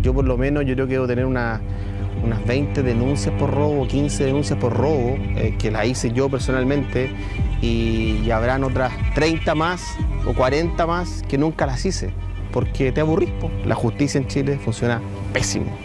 yo por lo menos yo creo que debo tener unas 20 denuncias por robo, 15 denuncias por robo, que las hice yo personalmente, y habrán otras 30 más o 40 más que nunca las hice, porque te aburrís, po. La justicia en Chile funciona pésimo.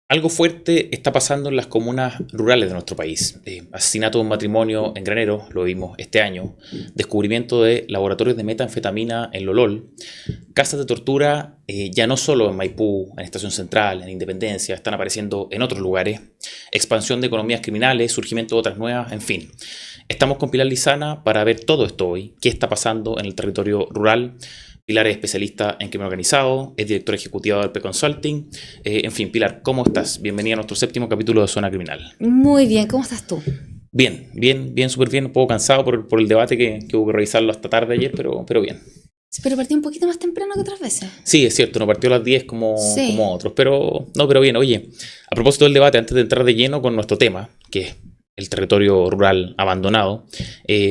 Algo fuerte está pasando en las comunas rurales de nuestro país. Asesinato de un matrimonio en Granero, lo vimos este año. Descubrimiento de laboratorios de metanfetamina en Lolol. Casas de tortura, ya no solo en Maipú, en Estación Central, en Independencia, están apareciendo en otros lugares. Expansión de economías criminales, surgimiento de otras nuevas, en fin. Estamos con Pilar Lizana para ver todo esto hoy. ¿Qué está pasando en el territorio rural? Pilar es especialista en crimen organizado, es directora ejecutiva del P-Consulting. En fin, Pilar, ¿cómo estás? Bienvenida a nuestro 7º capítulo de Zona Criminal. Muy bien, ¿cómo estás tú? Bien, súper bien. Un poco cansado por el debate que hubo que revisarlo hasta tarde ayer, pero bien. Pero partí un poquito más temprano que otras veces. Sí, es cierto, no partió a las 10 como otros, pero bien. Oye, a propósito del debate, antes de entrar de lleno con nuestro tema, que es el territorio rural abandonado,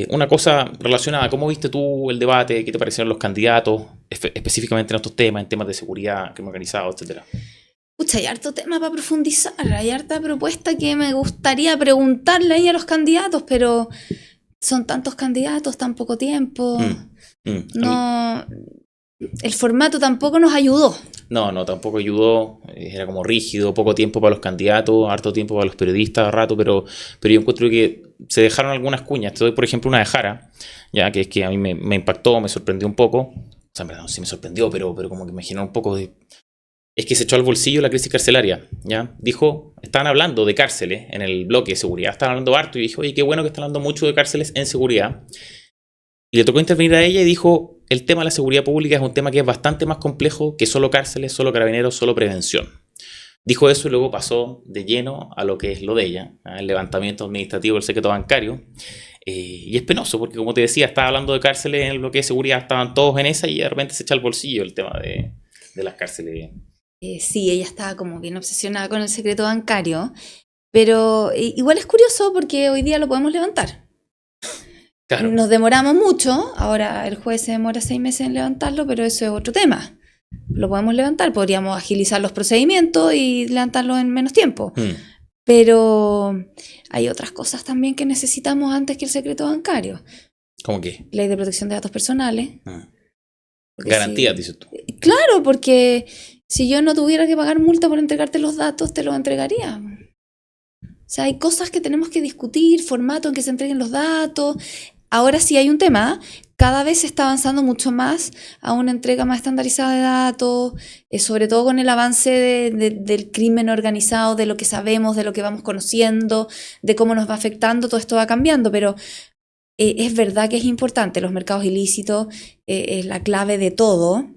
una cosa relacionada, ¿cómo viste tú el debate? ¿Qué te parecieron los candidatos, específicamente en estos temas, en temas de seguridad, crimen organizado, etcétera? Pucha, hay harto tema para profundizar, hay harta propuesta que me gustaría preguntarle ahí a los candidatos, pero son tantos candidatos, tan poco tiempo. No, el formato tampoco nos ayudó. No, tampoco ayudó, era como rígido, poco tiempo para los candidatos, harto tiempo para los periodistas, rato, pero yo encuentro que se dejaron algunas cuñas. Te doy, por ejemplo, una de Jara, ya que es que a mí me impactó, me sorprendió un poco. O sea, en verdad, no sé si me sorprendió, pero como que me generó un poco de... Es que se echó al bolsillo la crisis carcelaria, ¿ya? Dijo, estaban hablando de cárceles en el bloque de seguridad, estaban hablando harto, y dijo, oye, qué bueno que están hablando mucho de cárceles en seguridad. Y le tocó intervenir a ella y dijo, el tema de la seguridad pública es un tema que es bastante más complejo que solo cárceles, solo carabineros, solo prevención. Dijo eso y luego pasó de lleno a lo que es lo de ella, el levantamiento administrativo del secreto bancario. Y es penoso porque, como te decía, estaba hablando de cárceles en el bloque de seguridad, estaban todos en esa y de repente se echa al bolsillo el tema de las cárceles. Sí, ella estaba como bien obsesionada con el secreto bancario, pero igual es curioso porque hoy día lo podemos levantar. Claro. Nos demoramos mucho, ahora el juez se demora 6 meses en levantarlo, pero eso es otro tema. Lo podemos levantar, podríamos agilizar los procedimientos y levantarlo en menos tiempo. Pero hay otras cosas también que necesitamos antes que el secreto bancario. ¿Cómo qué? Ley de protección de datos personales. Garantías, dices tú. Claro, porque si yo no tuviera que pagar multa por entregarte los datos, te los entregaría. O sea, hay cosas que tenemos que discutir, formato en que se entreguen los datos. Ahora sí hay un tema, cada vez se está avanzando mucho más a una entrega más estandarizada de datos, sobre todo con el avance del crimen organizado, de lo que sabemos, de lo que vamos conociendo, de cómo nos va afectando, todo esto va cambiando, pero es verdad que es importante, los mercados ilícitos es la clave de todo.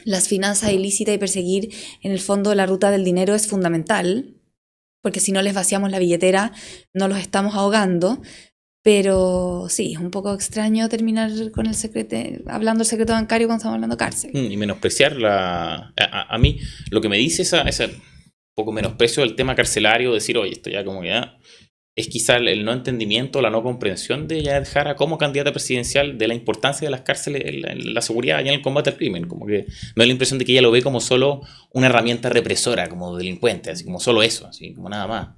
Las finanzas ilícitas y perseguir en el fondo la ruta del dinero es fundamental, porque si no les vaciamos la billetera no los estamos ahogando. Pero sí, es un poco extraño terminar con hablando del secreto bancario cuando estamos hablando de cárcel. Y menospreciar a mí, lo que me dice ese poco menosprecio del tema carcelario, decir, oye, esto ya como ya... Es quizá el no entendimiento, la no comprensión de Yanet Jara como candidata presidencial de la importancia de las cárceles en la seguridad y en el combate al crimen. Como que me da la impresión de que ella lo ve como solo una herramienta represora, como delincuente, así como solo eso, así como nada más.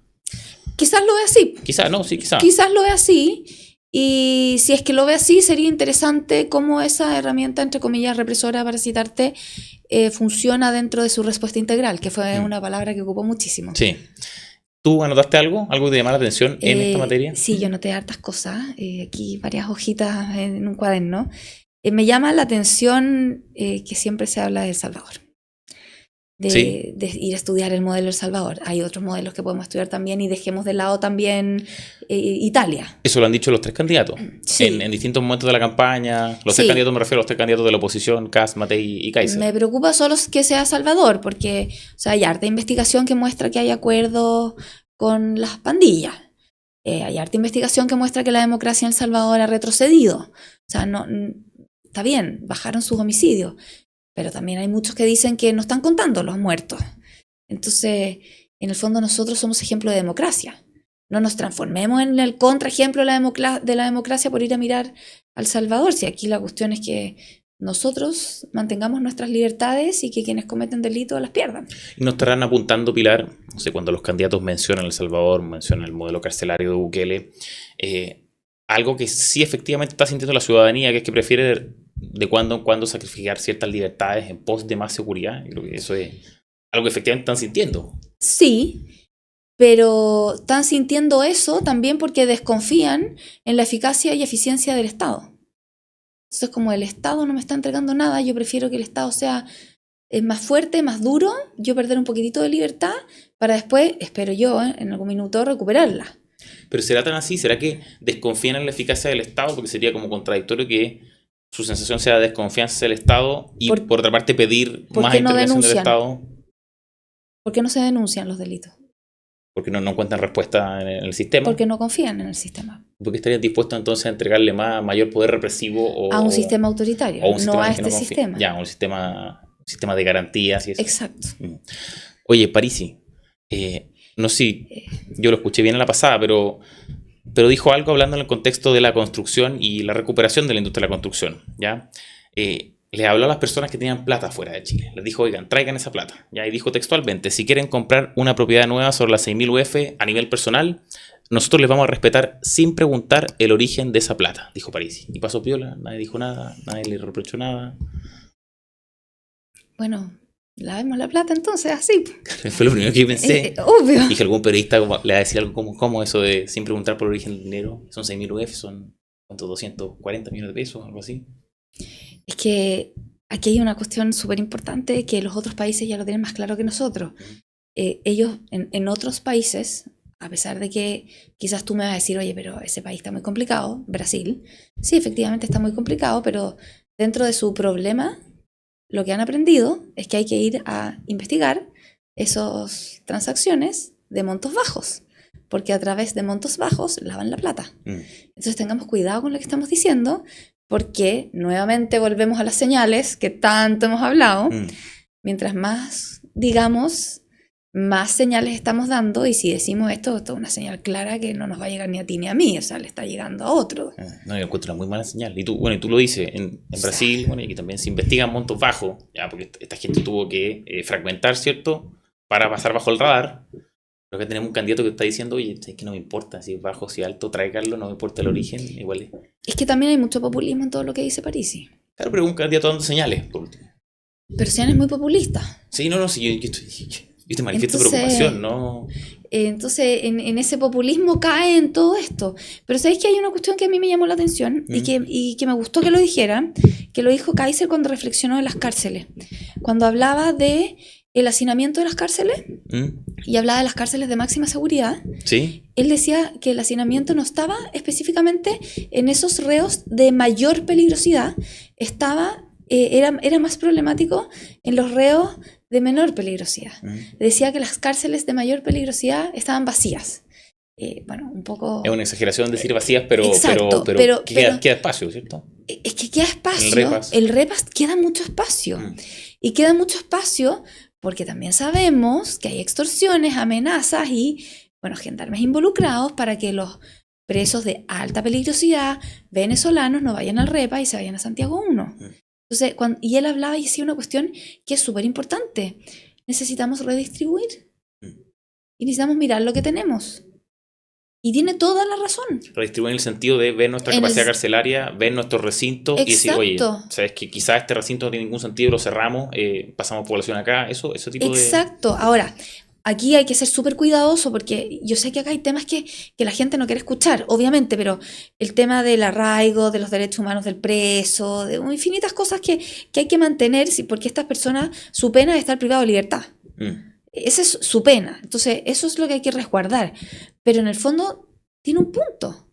Quizás lo ve así. Quizás, no, sí, quizás. Quizás lo ve así. Y si es que lo ve así, sería interesante cómo esa herramienta, entre comillas, represora, para citarte, funciona dentro de su respuesta integral, que fue una palabra que ocupó muchísimo. Sí. ¿Tú anotaste algo? ¿Algo que te llamara la atención en esta materia? Sí, yo anoté hartas cosas. Aquí varias hojitas en un cuaderno. Me llama la atención que siempre se habla de El Salvador. De ir a estudiar el modelo El Salvador. Hay otros modelos que podemos estudiar también y dejemos de lado también Italia. Eso lo han dicho los 3 candidatos. Sí. En distintos momentos de la campaña. Los 3 candidatos, me refiero a los 3 candidatos de la oposición, Kast, Matei y Kaiser. Me preocupa solo que sea Salvador, porque hay harta investigación que muestra que hay acuerdos con las pandillas. Hay harta investigación que muestra que la democracia en El Salvador ha retrocedido. O sea, está bien, bajaron sus homicidios, pero también hay muchos que dicen que no están contando los muertos. Entonces, en el fondo nosotros somos ejemplo de democracia. No nos transformemos en el contraejemplo de la democracia por ir a mirar a El Salvador. Si aquí la cuestión es que nosotros mantengamos nuestras libertades y que quienes cometen delitos las pierdan. Y nos estarán apuntando, Pilar, no sé, cuando los candidatos mencionan El Salvador, mencionan el modelo carcelario de Bukele, algo que sí efectivamente está sintiendo la ciudadanía, que es que prefiere de cuando en cuando sacrificar ciertas libertades en pos de más seguridad. Y creo que eso es algo que efectivamente están sintiendo. Sí, pero están sintiendo eso también porque desconfían en la eficacia y eficiencia del Estado. Entonces, como el Estado no me está entregando nada, yo prefiero que el Estado sea más fuerte, más duro, yo perder un poquitito de libertad para después, espero yo, en algún minuto recuperarla. Pero ¿será tan así? ¿Será que desconfían en la eficacia del Estado? Porque sería como contradictorio que su sensación sea desconfianza del Estado y por otra parte pedir más intervención del Estado. ¿Por qué no se denuncian los delitos? Porque no encuentran respuesta en el sistema. Porque no confían en el sistema. ¿Por qué estarías dispuesto entonces a entregarle mayor poder represivo a un sistema autoritario, no a este sistema? Ya, un sistema de garantías y eso. Exacto. Oye, Parisi, no sé si yo lo escuché bien en la pasada, pero dijo algo hablando en el contexto de la construcción y la recuperación de la industria de la construcción, ¿ya? Le habló a las personas que tenían plata fuera de Chile. Les dijo, oigan, traigan esa plata. ¿Ya? Y dijo textualmente, si quieren comprar una propiedad nueva sobre las 6.000 UF a nivel personal, nosotros les vamos a respetar sin preguntar el origen de esa plata, dijo Parisi. Y pasó piola, nadie dijo nada, nadie le reprochó nada. Bueno, lavemos la plata entonces, así. Fue lo primero que pensé. Obvio. Dije, algún periodista le va a decir algo como eso de sin preguntar por el origen del dinero. Son 6.000 UF, son ¿cuántos? 240 millones de pesos, algo así. Es que aquí hay una cuestión súper importante que los otros países ya lo tienen más claro que nosotros. Ellos en otros países, a pesar de que quizás tú me vas a decir, oye, pero ese país está muy complicado, Brasil, sí, efectivamente está muy complicado, pero dentro de su problema, lo que han aprendido es que hay que ir a investigar esas transacciones de montos bajos, porque a través de montos bajos lavan la plata. Entonces tengamos cuidado con lo que estamos diciendo, porque nuevamente volvemos a las señales que tanto hemos hablado. Mientras más digamos, más señales estamos dando, y si decimos esto es una señal clara que no nos va a llegar ni a ti ni a mí, o sea, le está llegando a otro. No, yo encuentro una muy mala señal. Y tú lo dices, en Brasil, bueno, y también se investigan montos bajos, ya, porque esta gente tuvo que fragmentar, ¿cierto?, para pasar bajo el radar. Pero que tenemos un candidato que está diciendo, oye, es que no me importa si es bajo, si es alto, tráiganlo, no me importa el origen, igual es que también hay mucho populismo en todo lo que dice Parisi. Claro, pero un candidato dando señales, por último. Pero Sean es muy populista. Sí, no, sí, yo te manifiesto preocupación, ¿no? Entonces, en ese populismo cae en todo esto. Pero ¿sabéis que hay una cuestión que a mí me llamó la atención y que me gustó que lo dijera? Que lo dijo Kaiser cuando reflexionó en las cárceles. Cuando hablaba de el hacinamiento de las cárceles y hablaba de las cárceles de máxima seguridad, ¿sí? Él decía que el hacinamiento no estaba específicamente en esos reos de mayor peligrosidad, era más problemático en los reos de menor peligrosidad. Decía que las cárceles de mayor peligrosidad estaban vacías. Bueno, un poco... Es una exageración decir vacías, pero queda espacio, ¿cierto? Es que queda espacio. El repas queda mucho espacio. Y queda mucho espacio porque también sabemos que hay extorsiones, amenazas y, bueno, gendarmes involucrados para que los presos de alta peligrosidad venezolanos no vayan al repa y se vayan a Santiago 1. Entonces, y él hablaba y decía una cuestión que es súper importante. Necesitamos redistribuir. Y necesitamos mirar lo que tenemos. Y tiene toda la razón. Redistribuir en el sentido de ver nuestra capacidad carcelaria, ver nuestros recintos. Exacto. Y decir, oye, sabes que quizás este recinto no tiene ningún sentido, lo cerramos, pasamos población acá, ese tipo de... Exacto. Ahora, aquí hay que ser súper cuidadoso porque yo sé que acá hay temas que la gente no quiere escuchar, obviamente, pero el tema del arraigo, de los derechos humanos del preso, de infinitas cosas que hay que mantener porque estas personas, su pena es estar privado de libertad. Esa es su pena. Entonces, eso es lo que hay que resguardar. Pero en el fondo tiene un punto.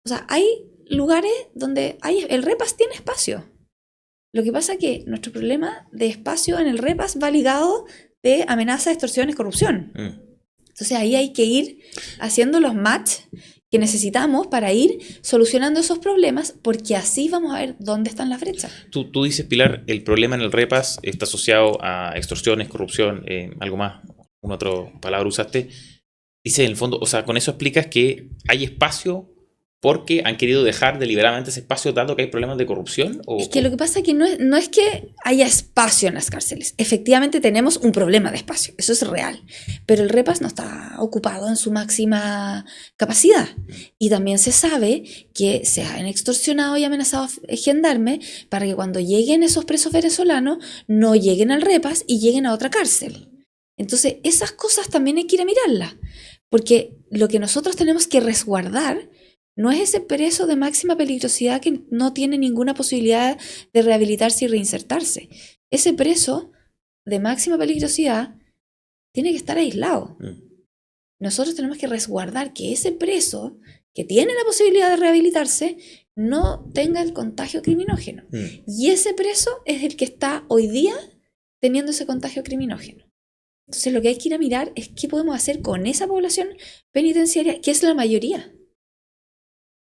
O sea, hay lugares donde el repas tiene espacio. Lo que pasa es que nuestro problema de espacio en el repas va ligado de amenazas, extorsiones, corrupción. Entonces ahí hay que ir haciendo los match que necesitamos para ir solucionando esos problemas, porque así vamos a ver dónde están las brechas. Tú dices, Pilar, el problema en el REPAS está asociado a extorsiones, corrupción, algo más, una otra palabra usaste. Dice en el fondo, o sea, con eso explicas que hay espacio porque han querido dejar deliberadamente ese espacio dado que hay problemas de corrupción. Es que lo que pasa es que no es que haya espacio en las cárceles. Efectivamente tenemos un problema de espacio, eso es real. Pero el REPAS no está ocupado en su máxima capacidad. Y también se sabe que se han extorsionado y amenazado a gendarmes para que cuando lleguen esos presos venezolanos no lleguen al REPAS y lleguen a otra cárcel. Entonces esas cosas también hay que ir a mirarlas. Porque lo que nosotros tenemos que resguardar no es ese preso de máxima peligrosidad que no tiene ninguna posibilidad de rehabilitarse y reinsertarse. Ese preso de máxima peligrosidad tiene que estar aislado. Nosotros tenemos que resguardar que ese preso que tiene la posibilidad de rehabilitarse no tenga el contagio criminógeno. Y ese preso es el que está hoy día teniendo ese contagio criminógeno. Entonces lo que hay que ir a mirar es qué podemos hacer con esa población penitenciaria, que es la mayoría.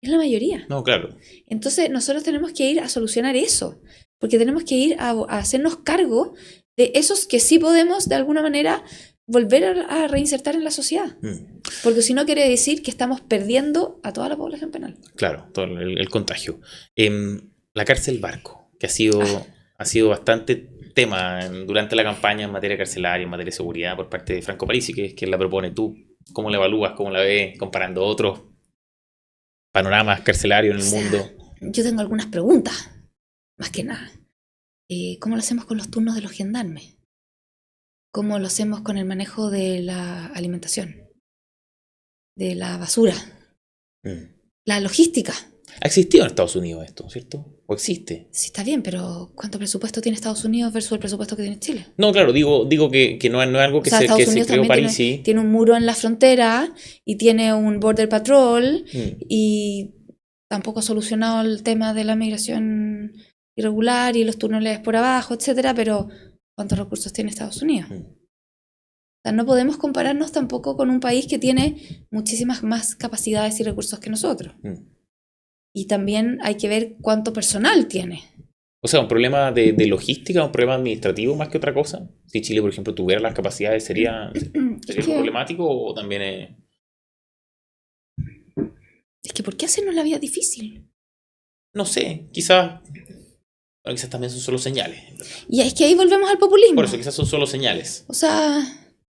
Es la mayoría. No, claro. Entonces nosotros tenemos que ir a solucionar eso, porque tenemos que ir a hacernos cargo de esos que sí podemos de alguna manera volver a reinsertar en la sociedad. Porque si no quiere decir que estamos perdiendo a toda la población penal. Claro, todo el contagio. La cárcel Barco, que ha sido bastante tema durante la campaña en materia carcelaria, en materia de seguridad por parte de Franco Parisi, que es quien la propone. ¿Tú cómo la evalúas, cómo la ves comparando otros panoramas carcelarios en el mundo? Yo tengo algunas preguntas, más que nada. ¿Cómo lo hacemos con los turnos de los gendarmes? ¿Cómo lo hacemos con el manejo de la alimentación? De la basura. La logística. Ha existido en Estados Unidos esto, ¿cierto? ¿O existe? Sí, está bien, pero ¿cuánto presupuesto tiene Estados Unidos versus el presupuesto que tiene Chile? No, claro, digo que no es algo que se creó Parisi. Tiene un muro en la frontera y tiene un border patrol y tampoco ha solucionado el tema de la migración irregular y los turnos por abajo, etcétera, pero ¿cuántos recursos tiene Estados Unidos? O sea, no podemos compararnos tampoco con un país que tiene muchísimas más capacidades y recursos que nosotros. Y también hay que ver cuánto personal tiene. O sea, un problema de logística, un problema administrativo más que otra cosa. Si Chile, por ejemplo, tuviera las capacidades, ¿sería problemático o también es...? Es que ¿por qué hacernos la vida difícil? No sé, quizás también son solo señales. Y es que ahí volvemos al populismo. Por eso, quizás son solo señales. O sea...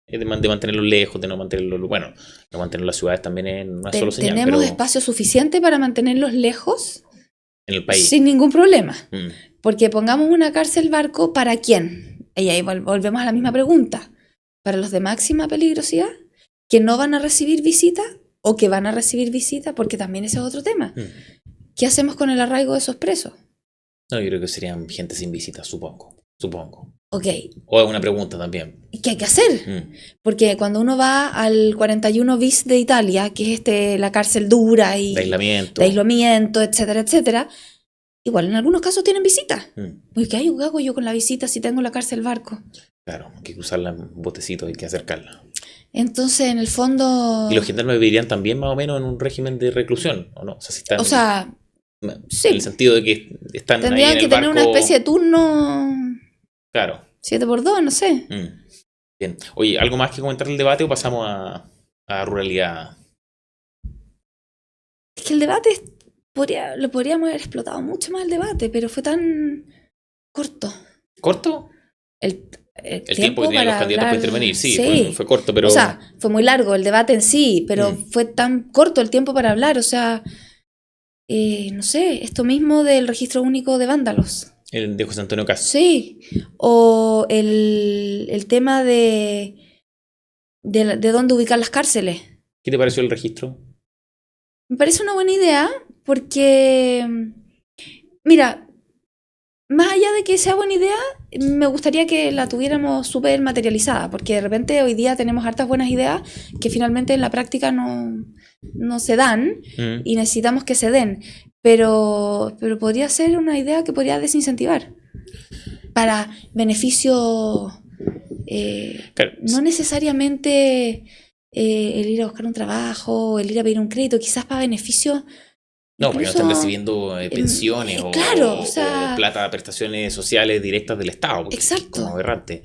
De mantenerlos lejos, de no mantenerlos... Bueno, no mantener las ciudades también es una solo señal. ¿Tenemos espacio suficiente para mantenerlos lejos? En el país. Sin ningún problema. Porque pongamos una cárcel Barco, ¿para quién? Y ahí volvemos a la misma pregunta. ¿Para los de máxima peligrosidad? ¿Que no van a recibir visita? ¿O que van a recibir visita? Porque también ese es otro tema. ¿Qué hacemos con el arraigo de esos presos? No, yo creo que serían gente sin visita, supongo. Ok. O es una pregunta también. ¿Y qué hay que hacer? Porque cuando uno va al 41 bis de Italia, que es la cárcel dura y de aislamiento, etcétera, etcétera, igual en algunos casos tienen visita. ¿Qué hago yo con la visita si tengo la cárcel Barco? Claro, hay que cruzarla en botecito, hay que acercarla. Entonces, en el fondo... ¿Y los gendarmes vivirían también más o menos en un régimen de reclusión, o no? O sea, si están... sí. En el sentido de que están tendrían ahí en que el tener barco... una especie de turno... Claro. 7x2, no sé. Bien. Oye, ¿algo más que comentar del debate o pasamos a ruralidad? Es que el debate lo podríamos haber explotado mucho más el debate, pero fue tan corto. ¿Corto? El tiempo que tenían los candidatos para intervenir, sí. Fue corto, pero... O sea, fue muy largo el debate en sí, pero fue tan corto el tiempo para hablar, o sea, no sé, esto mismo del registro único de vándalos. El de José Antonio Castro. Sí, o el tema de dónde ubicar las cárceles. ¿Qué te pareció el registro? Me parece una buena idea porque, mira, más allá de que sea buena idea, me gustaría que la tuviéramos súper materializada, porque de repente hoy día tenemos hartas buenas ideas que finalmente en la práctica no se dan y necesitamos que se den. Pero podría ser una idea que podría desincentivar para beneficio, claro, no necesariamente el ir a buscar un trabajo, el ir a pedir un crédito, quizás para beneficio. No, porque no están Incluso, recibiendo pensiones claro, o o sea, plata, prestaciones sociales directas del Estado, porque es exacto. como aberrante.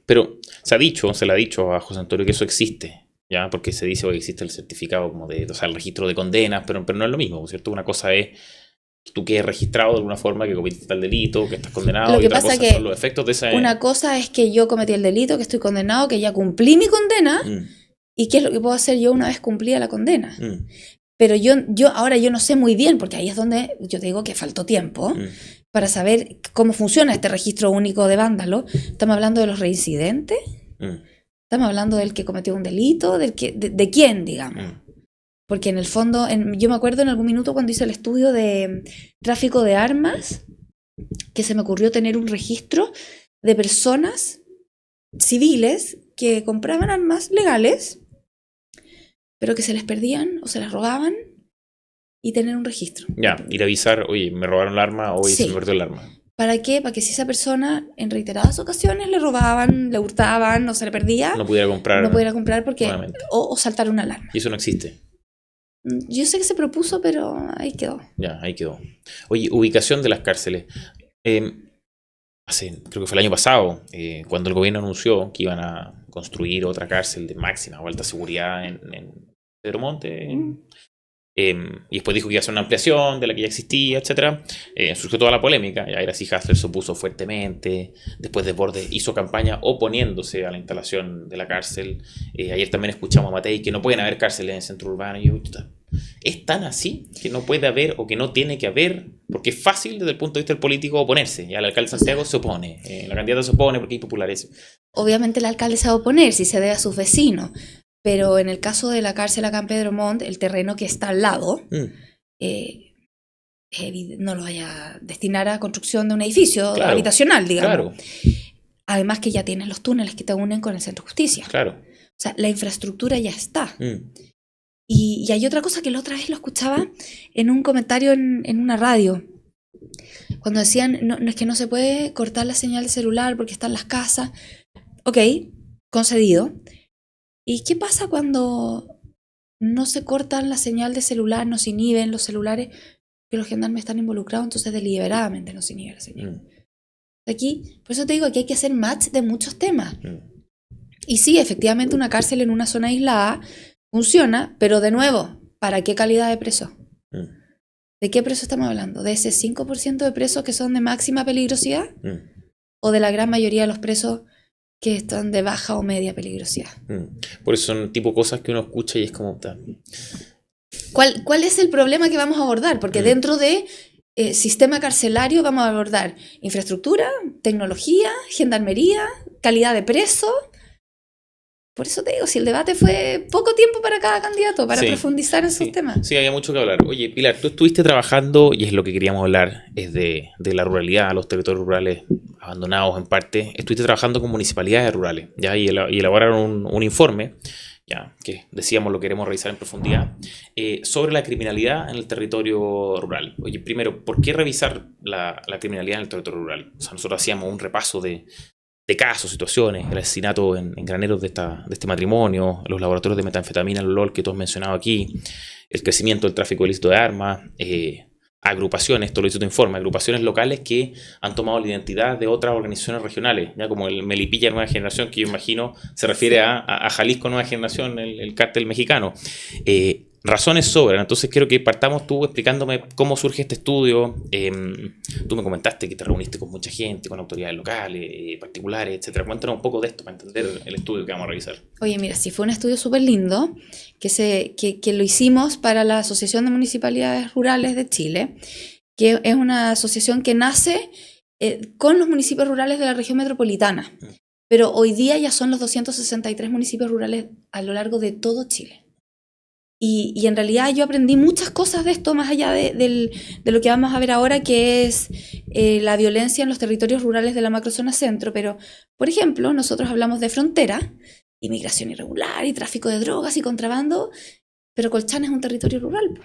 Pero se le ha dicho a José Antonio que eso existe, ¿ya? Porque se dice que existe el certificado como o sea, el registro de condenas, pero no es lo mismo, ¿cierto? Una cosa es que tú quedes registrado de alguna forma que cometiste tal delito, que estás condenado, Lo que y otra pasa cosa que son los efectos de esa... una cosa es que yo cometí el delito, que estoy condenado, que ya cumplí mi condena, y qué es lo que puedo hacer yo una vez cumplida la condena. Pero yo ahora yo no sé muy bien, porque ahí es donde yo te digo que faltó tiempo para saber cómo funciona este registro único de vándalo. Estamos hablando de los reincidentes, estamos hablando del que cometió un delito, de quién, digamos. Porque en el fondo, yo me acuerdo en algún minuto cuando hice el estudio de tráfico de armas, que se me ocurrió tener un registro de personas civiles que compraban armas legales, pero que se les perdían o se las robaban, y tener un registro. Ya, ir a avisar, oye, me robaron el arma, oye, Sí. se me perdió el arma. ¿Para qué? Para que si esa persona en reiteradas ocasiones le robaban, le hurtaban o se le perdía, No pudiera comprar porque nuevamente. o saltar una alarma. Y eso no existe. Yo sé que se propuso, pero ahí quedó. Ya, ahí quedó. Oye, ubicación de las cárceles. Creo que fue el año pasado, cuando el gobierno anunció que iban a construir otra cárcel de máxima o alta seguridad en Pedro Monte. Y después dijo que iba a hacer una ampliación de la que ya existía, etc. Surgió toda la polémica. Ya Gracie Hasler se opuso fuertemente. Después Desbordes hizo campaña oponiéndose a la instalación de la cárcel. Ayer también escuchamos a Matei que no pueden haber cárceles en el centro urbano. Y yo, ¿es tan así que no puede haber o que no tiene que haber? Porque es fácil desde el punto de vista del político oponerse. Y el alcalde de Santiago se opone. La candidata se opone porque hay populares. Obviamente el alcalde se va a oponer si se debe a sus vecinos. Pero en el caso de la cárcel acá en Pedro Montt, el terreno que está al lado, no lo vaya a destinar a construcción de un edificio habitacional, digamos. Claro. Además que ya tienes los túneles que te unen con el Centro de Justicia. Claro. O sea, la infraestructura ya está. Y hay otra cosa que la otra vez lo escuchaba en un comentario en una radio. Cuando decían, no, es que no se puede cortar la señal de celular porque están las casas. Ok, concedido. ¿Y qué pasa cuando no se cortan la señal de celular, no se inhiben los celulares, que los gendarmes están involucrados, entonces deliberadamente no se inhibe la señal? Aquí, por eso te digo que hay que hacer match de muchos temas. Y sí, efectivamente una cárcel en una zona aislada funciona, pero de nuevo, ¿para qué calidad de preso? ¿De qué preso estamos hablando? ¿De ese 5% de presos que son de máxima peligrosidad? ¿O de la gran mayoría de los presos que están de baja o media peligrosidad? Por eso son tipo cosas que uno escucha y es como... ¿Cuál es el problema que vamos a abordar? Porque dentro de sistema carcelario vamos a abordar infraestructura, tecnología, gendarmería, calidad de preso. Por eso te digo, si el debate fue poco tiempo para cada candidato, para profundizar en sus temas. Sí, había mucho que hablar. Oye, Pilar, tú estuviste trabajando, y es lo que queríamos hablar, es de la ruralidad, los territorios rurales abandonados en parte. Estuviste trabajando con municipalidades rurales, ¿ya? Y elaboraron un informe, ya, que decíamos lo queremos revisar en profundidad, sobre la criminalidad en el territorio rural. Oye, primero, ¿por qué revisar la criminalidad en el territorio rural? O sea, nosotros hacíamos un repaso de casos, situaciones, el asesinato en graneros de este matrimonio, los laboratorios de metanfetamina, el LOL que tú has mencionado aquí, el crecimiento del tráfico ilícito de armas, agrupaciones, esto lo hizo tu informe, agrupaciones locales que han tomado la identidad de otras organizaciones regionales, ya como el Melipilla Nueva Generación, que yo imagino se refiere a Jalisco Nueva Generación, el cártel mexicano. Razones sobran, entonces quiero que partamos tú explicándome cómo surge este estudio. Tú me comentaste que te reuniste con mucha gente, con autoridades locales, particulares, etcétera. Cuéntanos un poco de esto para entender el estudio que vamos a revisar. Oye, mira, sí fue un estudio súper lindo que lo hicimos para la Asociación de Municipalidades Rurales de Chile, que es una asociación que nace con los municipios rurales de la región metropolitana, pero hoy día ya son los 263 municipios rurales a lo largo de todo Chile. Y en realidad yo aprendí muchas cosas de esto, más allá de lo que vamos a ver ahora, que es la violencia en los territorios rurales de la macrozona centro. Pero, por ejemplo, nosotros hablamos de frontera, inmigración irregular y tráfico de drogas y contrabando, pero Colchane es un territorio rural,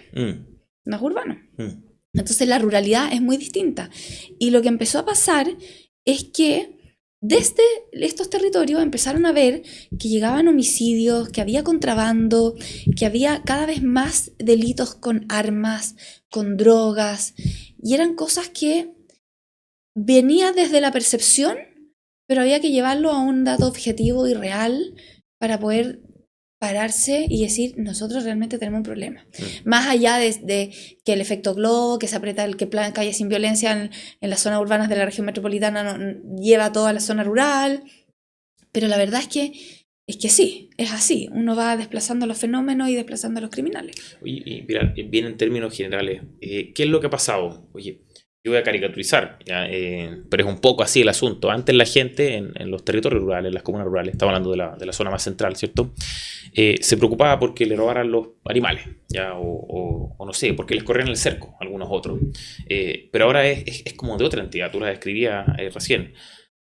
no es urbano. Entonces la ruralidad es muy distinta. Y lo que empezó a pasar es que desde estos territorios empezaron a ver que llegaban homicidios, que había contrabando, que había cada vez más delitos con armas, con drogas, y eran cosas que venían desde la percepción, pero había que llevarlo a un dato objetivo y real para poder pararse y decir, nosotros realmente tenemos un problema. Más allá de que el efecto globo, que se aprieta el que plan calle sin violencia en las zonas urbanas de la región metropolitana lleva a toda la zona rural, pero la verdad es que sí, es así. Uno va desplazando los fenómenos y desplazando a los criminales. Oye, y mira, bien en términos generales, ¿qué es lo que ha pasado? Oye, yo voy a caricaturizar, ¿ya? Pero es un poco así el asunto. Antes la gente en los territorios rurales, en las comunas rurales, estamos hablando de la zona más central, ¿cierto? Se preocupaba porque le robaran los animales, ¿ya? O no sé, porque les corrían el cerco, algunos otros. Pero ahora es como de otra entidad, tú la describías recién.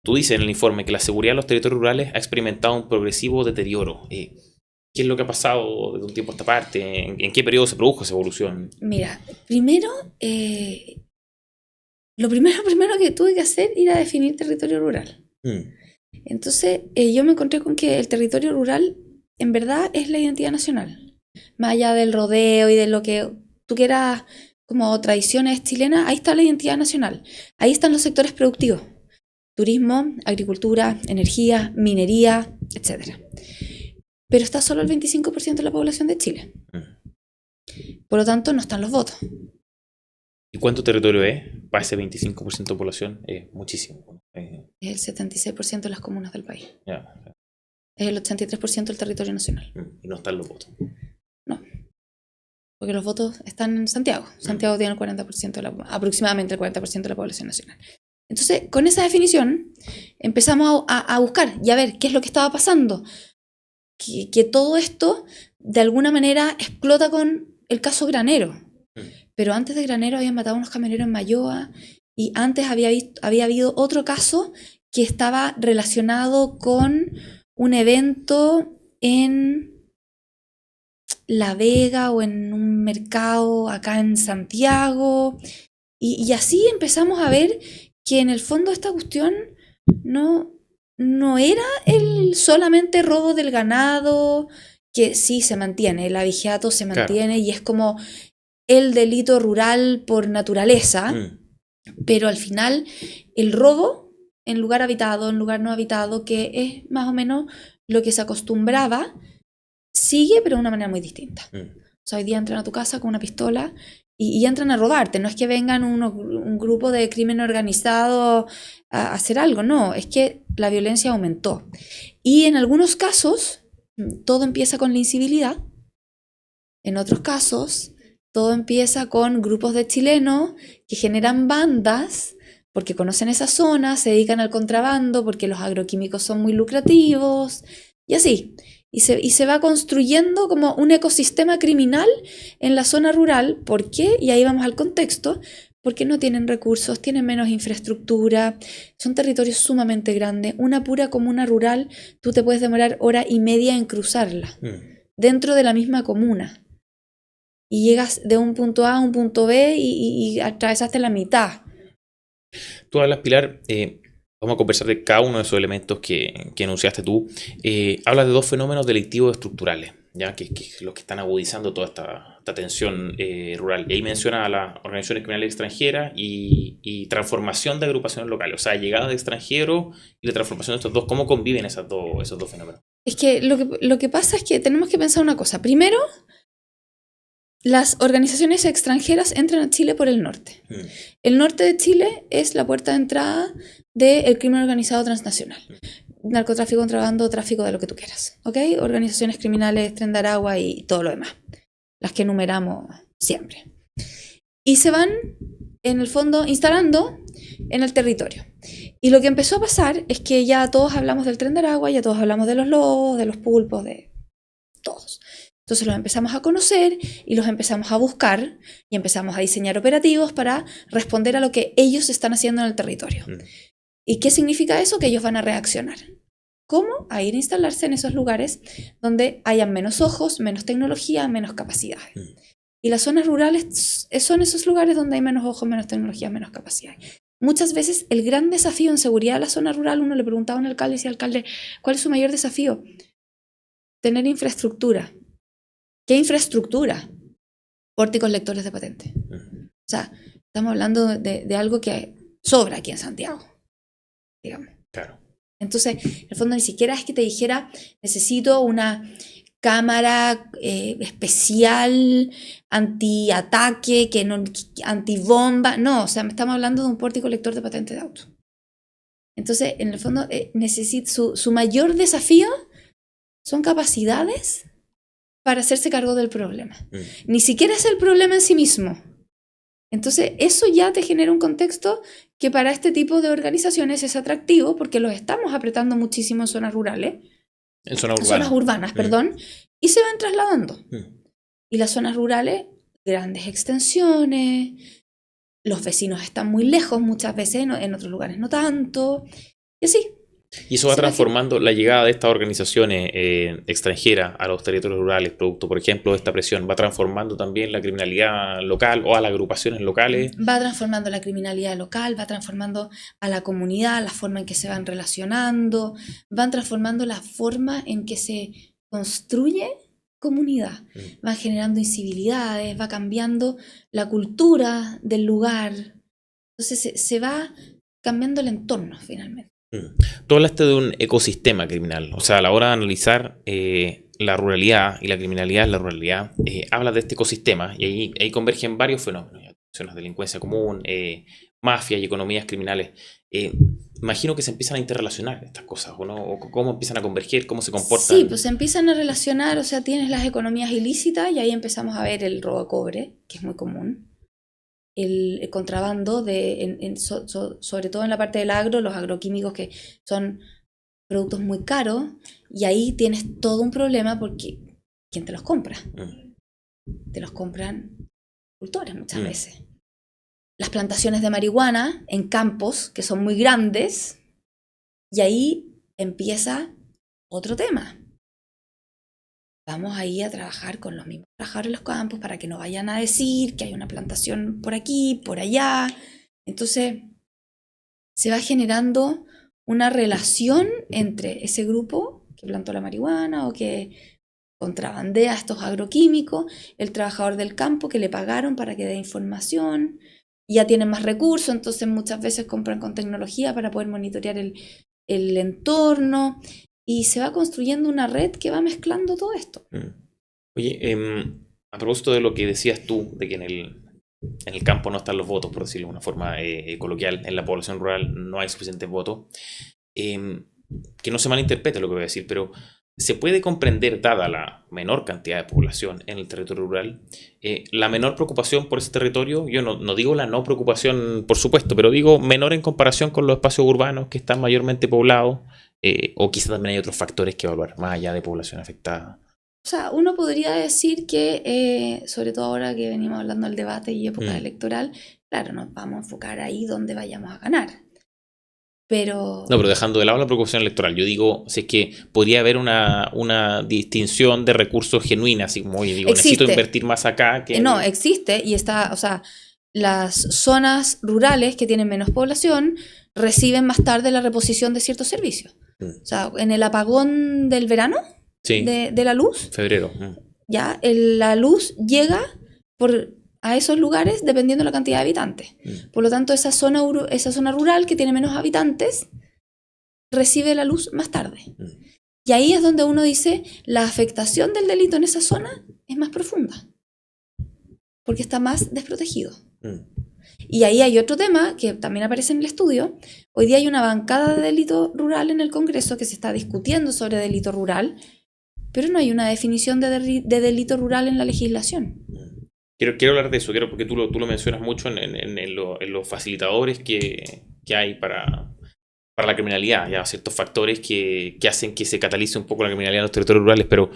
Tú dices en el informe que la seguridad en los territorios rurales ha experimentado un progresivo deterioro. ¿Qué es lo que ha pasado desde un tiempo a esta parte? ¿En qué periodo se produjo esa evolución? Mira, primero... Lo primero que tuve que hacer era definir territorio rural. Entonces, yo me encontré con que el territorio rural en verdad es la identidad nacional. Más allá del rodeo y de lo que tú quieras como tradiciones chilenas, ahí está la identidad nacional. Ahí están los sectores productivos. Turismo, agricultura, energía, minería, etc. Pero está solo el 25% de la población de Chile. Por lo tanto, no están los votos. ¿Y cuánto territorio es para ese 25% de población? Es muchísimo. Es el 76% de las comunas del país. Ya. Es el 83% del territorio nacional. Y no están los votos. No. Porque los votos están en Santiago. Santiago tiene el 40% aproximadamente el 40% de la población nacional. Entonces, con esa definición, empezamos a buscar y a ver qué es lo que estaba pasando. Que todo esto, de alguna manera, explota con el caso Granero. Pero antes de Granero habían matado a unos camioneros en Mayoa y antes había habido otro caso que estaba relacionado con un evento en La Vega o en un mercado acá en Santiago. Y así empezamos a ver que en el fondo esta cuestión no era el solamente robo del ganado, que sí se mantiene, el abigeato se mantiene, claro. Y es como el delito rural por naturaleza, pero al final el robo en lugar habitado, en lugar no habitado, que es más o menos lo que se acostumbraba, sigue pero de una manera muy distinta. O sea, hoy día entran a tu casa con una pistola y entran a robarte, no es que vengan un grupo de crimen organizado a hacer algo, no, es que la violencia aumentó. Y en algunos casos todo empieza con la incivilidad, en otros casos todo empieza con grupos de chilenos que generan bandas porque conocen esa zona, se dedican al contrabando, porque los agroquímicos son muy lucrativos, y así. Y se va construyendo como un ecosistema criminal en la zona rural. ¿Por qué? Y ahí vamos al contexto. Porque no tienen recursos, tienen menos infraestructura, son territorios sumamente grandes. Una pura comuna rural, tú te puedes demorar 1 hora y media en cruzarla, dentro de la misma comuna. Y llegas de un punto A a un punto B y atravesaste la mitad. Tú hablas, Pilar, vamos a conversar de cada uno de esos elementos que enunciaste tú. Hablas de dos fenómenos delictivos estructurales, ¿ya? Que los que están agudizando toda esta tensión rural. Y ahí menciona a las organizaciones criminales extranjeras y transformación de agrupaciones locales. O sea, llegada de extranjeros y la transformación de estos dos. ¿Cómo conviven esos dos fenómenos? Es que lo que pasa es que tenemos que pensar una cosa. Primero, las organizaciones extranjeras entran a Chile por el norte. El norte de Chile es la puerta de entrada del crimen organizado transnacional. Narcotráfico, contrabando, tráfico de lo que tú quieras. ¿Ok? Organizaciones criminales, Tren de Aragua y todo lo demás. Las que enumeramos siempre. Y se van, en el fondo, instalando en el territorio. Y lo que empezó a pasar es que ya todos hablamos del Tren de Aragua, ya todos hablamos de los lobos, de los pulpos, de todos. Entonces los empezamos a conocer y los empezamos a buscar y empezamos a diseñar operativos para responder a lo que ellos están haciendo en el territorio. ¿Y qué significa eso? Que ellos van a reaccionar. ¿Cómo? A ir a instalarse en esos lugares donde hayan menos ojos, menos tecnología, menos capacidades. Y las zonas rurales son esos lugares donde hay menos ojos, menos tecnología, menos capacidades. muchas veces el gran desafío en seguridad de la zona rural, uno le preguntaba a un alcalde y decía, alcalde, ¿cuál es su mayor desafío? Tener infraestructura. ¿Qué infraestructura? Pórticos lectores de patente. O sea, estamos hablando de algo que sobra aquí en Santiago, digamos. Claro. Entonces, en el fondo ni siquiera es que te dijera, necesito una cámara especial antiataque, antibomba. No, o sea, estamos hablando de un pórtico lector de patente de auto. Entonces, en el fondo, su mayor desafío son capacidades para hacerse cargo del problema. Ni siquiera es el problema en sí mismo. Entonces, eso ya te genera un contexto que para este tipo de organizaciones es atractivo porque los estamos apretando muchísimo en zonas rurales. En zonas urbanas. Zonas urbanas, perdón. Y se van trasladando. Y las zonas rurales, grandes extensiones, los vecinos están muy lejos muchas veces, en otros lugares no tanto. Y así. Y eso va transformando la llegada de estas organizaciones extranjeras a los territorios rurales, producto, por ejemplo, de esta presión, va transformando también la criminalidad local o a las agrupaciones locales. Va transformando la criminalidad local, va transformando a la comunidad, la forma en que se van relacionando, van transformando la forma en que se construye comunidad, van generando incivilidades, va cambiando la cultura del lugar. Entonces se va cambiando el entorno finalmente. Tú hablaste de un ecosistema criminal, o sea, a la hora de analizar la ruralidad y la criminalidad en la ruralidad, hablas de este ecosistema y ahí convergen varios fenómenos, ya, delincuencia común, mafia y economías criminales. Imagino que se empiezan a interrelacionar estas cosas, ¿o no? ¿O cómo empiezan a converger, cómo se comportan? Sí, pues se empiezan a relacionar, o sea, tienes las economías ilícitas y ahí empezamos a ver el robo de cobre, que es muy común. El contrabando, sobre todo en la parte del agro, los agroquímicos que son productos muy caros, y ahí tienes todo un problema porque ¿quién te los compra? Te los compran agricultores muchas veces. Las plantaciones de marihuana en campos que son muy grandes, y ahí empieza otro tema. Vamos ahí a trabajar con los mismos trabajadores en los campos para que no vayan a decir que hay una plantación por aquí, por allá. Entonces, se va generando una relación entre ese grupo que plantó la marihuana o que contrabandea estos agroquímicos, el trabajador del campo que le pagaron para que dé información, y ya tienen más recursos, entonces muchas veces compran con tecnología para poder monitorear el entorno. Y se va construyendo una red que va mezclando todo esto. Oye, a propósito de lo que decías tú, de que en el campo no están los votos, por decirlo de una forma coloquial, en la población rural no hay suficientes votos, que no se malinterprete lo que voy a decir, pero se puede comprender, dada la menor cantidad de población en el territorio rural, la menor preocupación por ese territorio. Yo no digo la no preocupación, por supuesto, pero digo menor en comparación con los espacios urbanos que están mayormente poblados. O quizá también hay otros factores que evaluar, más allá de población afectada. O sea, uno podría decir que, sobre todo ahora que venimos hablando del debate y época electoral, claro, nos vamos a enfocar ahí donde vayamos a ganar. Pero dejando de lado la preocupación electoral, yo digo, si es que podría haber una distinción de recursos genuina, así como, oye, digo, necesito invertir más acá. No, existe y está, o sea, las zonas rurales que tienen menos población reciben más tarde la reposición de ciertos servicios. O sea, en el apagón del verano, sí, de la luz, febrero, ya la luz llega a esos lugares dependiendo de la cantidad de habitantes. Por lo tanto, esa zona rural que tiene menos habitantes recibe la luz más tarde. Y ahí es donde uno dice, la afectación del delito en esa zona es más profunda, porque está más desprotegido. Y ahí hay otro tema que también aparece en el estudio. Hoy día hay una bancada de delito rural en el Congreso que se está discutiendo sobre delito rural, pero no hay una definición de delito rural en la legislación. Quiero hablar de eso, porque tú lo mencionas mucho en los facilitadores que hay para la criminalidad, ya ciertos factores que hacen que se catalice un poco la criminalidad en los territorios rurales, pero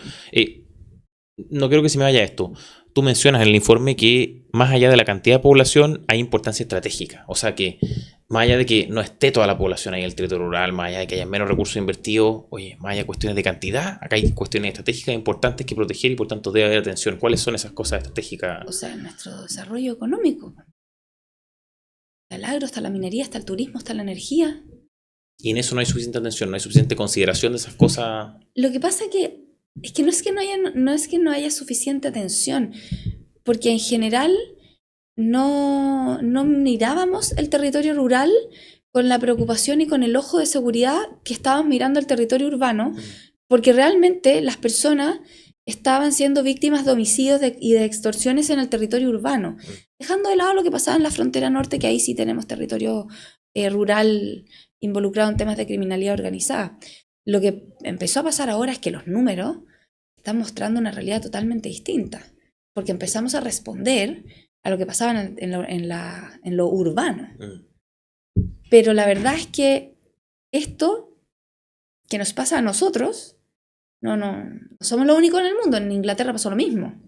no quiero que se me vaya esto. Tú mencionas en el informe que más allá de la cantidad de población hay importancia estratégica. O sea que más allá de que no esté toda la población ahí en el territorio rural, más allá de que haya menos recursos invertidos, oye, más allá de cuestiones de cantidad, acá hay cuestiones estratégicas importantes que proteger y por tanto debe haber atención. ¿Cuáles son esas cosas estratégicas? O sea, nuestro desarrollo económico. el agro, está la minería, está el turismo, está la energía. Y en eso no hay suficiente atención, no hay suficiente consideración de esas cosas. Lo que pasa es que no es que no haya suficiente atención, porque en general no mirábamos el territorio rural con la preocupación y con el ojo de seguridad que estábamos mirando el territorio urbano, porque realmente las personas estaban siendo víctimas de homicidios y de extorsiones en el territorio urbano, dejando de lado lo que pasaba en la frontera norte, que ahí sí tenemos territorio rural involucrado en temas de criminalidad organizada. Lo que empezó a pasar ahora es que los números están mostrando una realidad totalmente distinta, porque empezamos a responder a lo que pasaba en lo urbano. Pero la verdad es que esto que nos pasa a nosotros, no somos lo único en el mundo. En Inglaterra pasó lo mismo.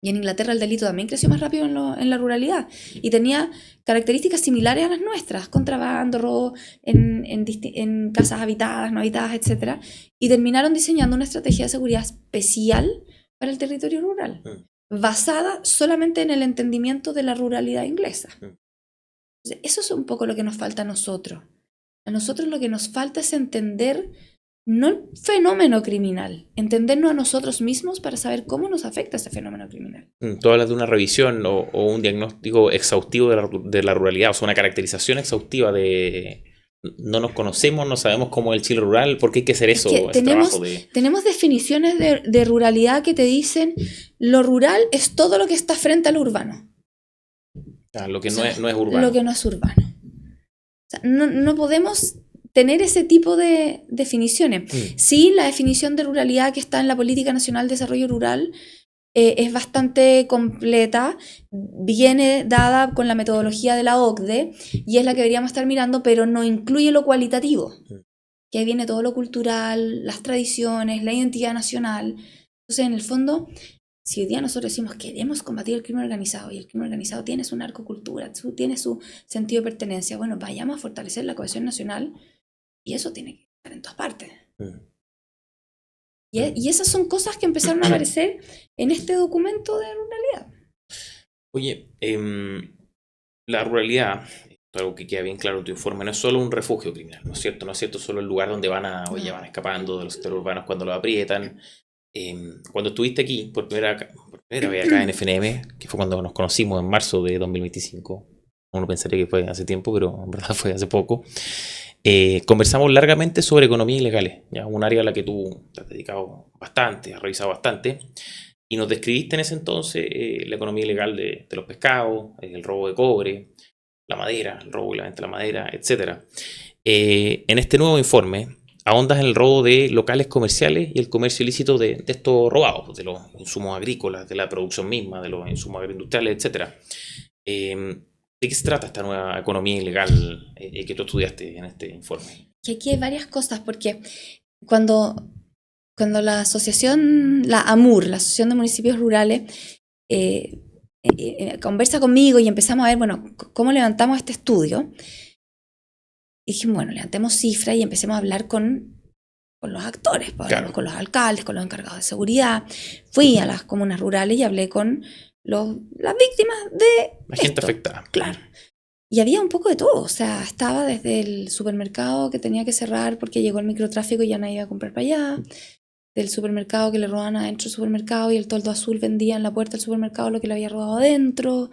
Y en Inglaterra el delito también creció más rápido en la ruralidad. Y tenía características similares a las nuestras. Contrabando, robo en casas habitadas, no habitadas, etc. Y terminaron diseñando una estrategia de seguridad especial para el territorio rural, basada solamente en el entendimiento de la ruralidad inglesa. Entonces, eso es un poco lo que nos falta a nosotros. A nosotros lo que nos falta es entender no el fenómeno criminal, entendernos a nosotros mismos para saber cómo nos afecta ese fenómeno criminal. Tú hablas de una revisión o un diagnóstico exhaustivo de la ruralidad, o sea, una caracterización exhaustiva de... No nos conocemos, no sabemos cómo es el Chile rural, ¿por qué hay que hacer eso? Tenemos definiciones de ruralidad que te dicen lo rural es todo lo que está frente al urbano. Lo que no es urbano. Lo que no es urbano. O sea, no podemos tener ese tipo de definiciones. Sí, la definición de ruralidad que está en la Política Nacional de Desarrollo Rural es bastante completa, viene dada con la metodología de la OCDE y es la que deberíamos estar mirando, pero no incluye lo cualitativo, que ahí viene todo lo cultural, las tradiciones, la identidad nacional. Entonces, en el fondo, si hoy día nosotros decimos queremos combatir el crimen organizado y el crimen organizado tiene su narcocultura, tiene su sentido de pertenencia, bueno, vayamos a fortalecer la cohesión nacional y eso tiene que estar en todas partes. Y esas son cosas que empezaron a aparecer en este documento de ruralidad. Oye, la ruralidad, algo que queda bien claro en tu informe, no es solo un refugio criminal, ¿no es cierto? No es cierto solo el lugar donde van escapando de los sectores urbanos cuando los aprietan. Cuando estuviste aquí por primera vez acá en FNM, que fue cuando nos conocimos en marzo de 2025, uno pensaría que fue hace tiempo, pero en verdad fue hace poco, conversamos largamente sobre economías ilegales, ¿ya? Un área a la que tú te has dedicado bastante, has revisado bastante, y nos describiste en ese entonces la economía ilegal de los pescados, el robo de cobre, la madera, el robo y la venta de la madera, etc. En este nuevo informe ahondas en el robo de locales comerciales y el comercio ilícito de estos robados, de los insumos agrícolas, de la producción misma, de los insumos agroindustriales, etc. ¿De qué se trata esta nueva economía ilegal que tú estudiaste en este informe? Que aquí hay varias cosas, porque cuando la asociación, la AMUR, la Asociación de Municipios Rurales, conversa conmigo y empezamos a ver, bueno, cómo levantamos este estudio, y dijimos, bueno, levantemos cifras y empecemos a hablar con los actores, claro, con los alcaldes, con los encargados de seguridad. Fui a las comunas rurales y hablé con las víctimas de la gente afectada. Claro. Y había un poco de todo, o sea, estaba desde el supermercado que tenía que cerrar porque llegó el microtráfico y ya nadie iba a comprar para allá, del supermercado que le robaban adentro del supermercado y el toldo azul vendía en la puerta del supermercado lo que le había robado adentro.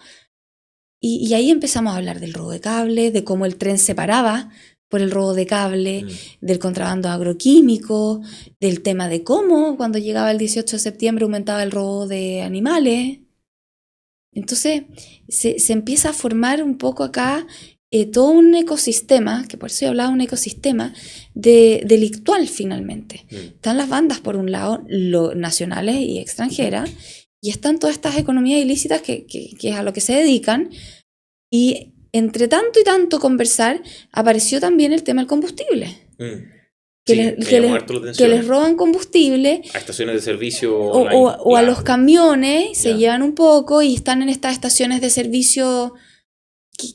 Y ahí empezamos a hablar del robo de cable, de cómo el tren se paraba por el robo de cable, del contrabando agroquímico, del tema de cómo cuando llegaba el 18 de septiembre aumentaba el robo de animales. Entonces se empieza a formar un poco acá todo un ecosistema, que por eso he hablado de un ecosistema delictual finalmente. Están las bandas por un lado, nacionales y extranjeras, y están todas estas economías ilícitas que es a lo que se dedican, y entre tanto y tanto conversar apareció también el tema del combustible. Que les roban combustible a estaciones de servicio o a los camiones, se llevan un poco y están en estas estaciones de servicio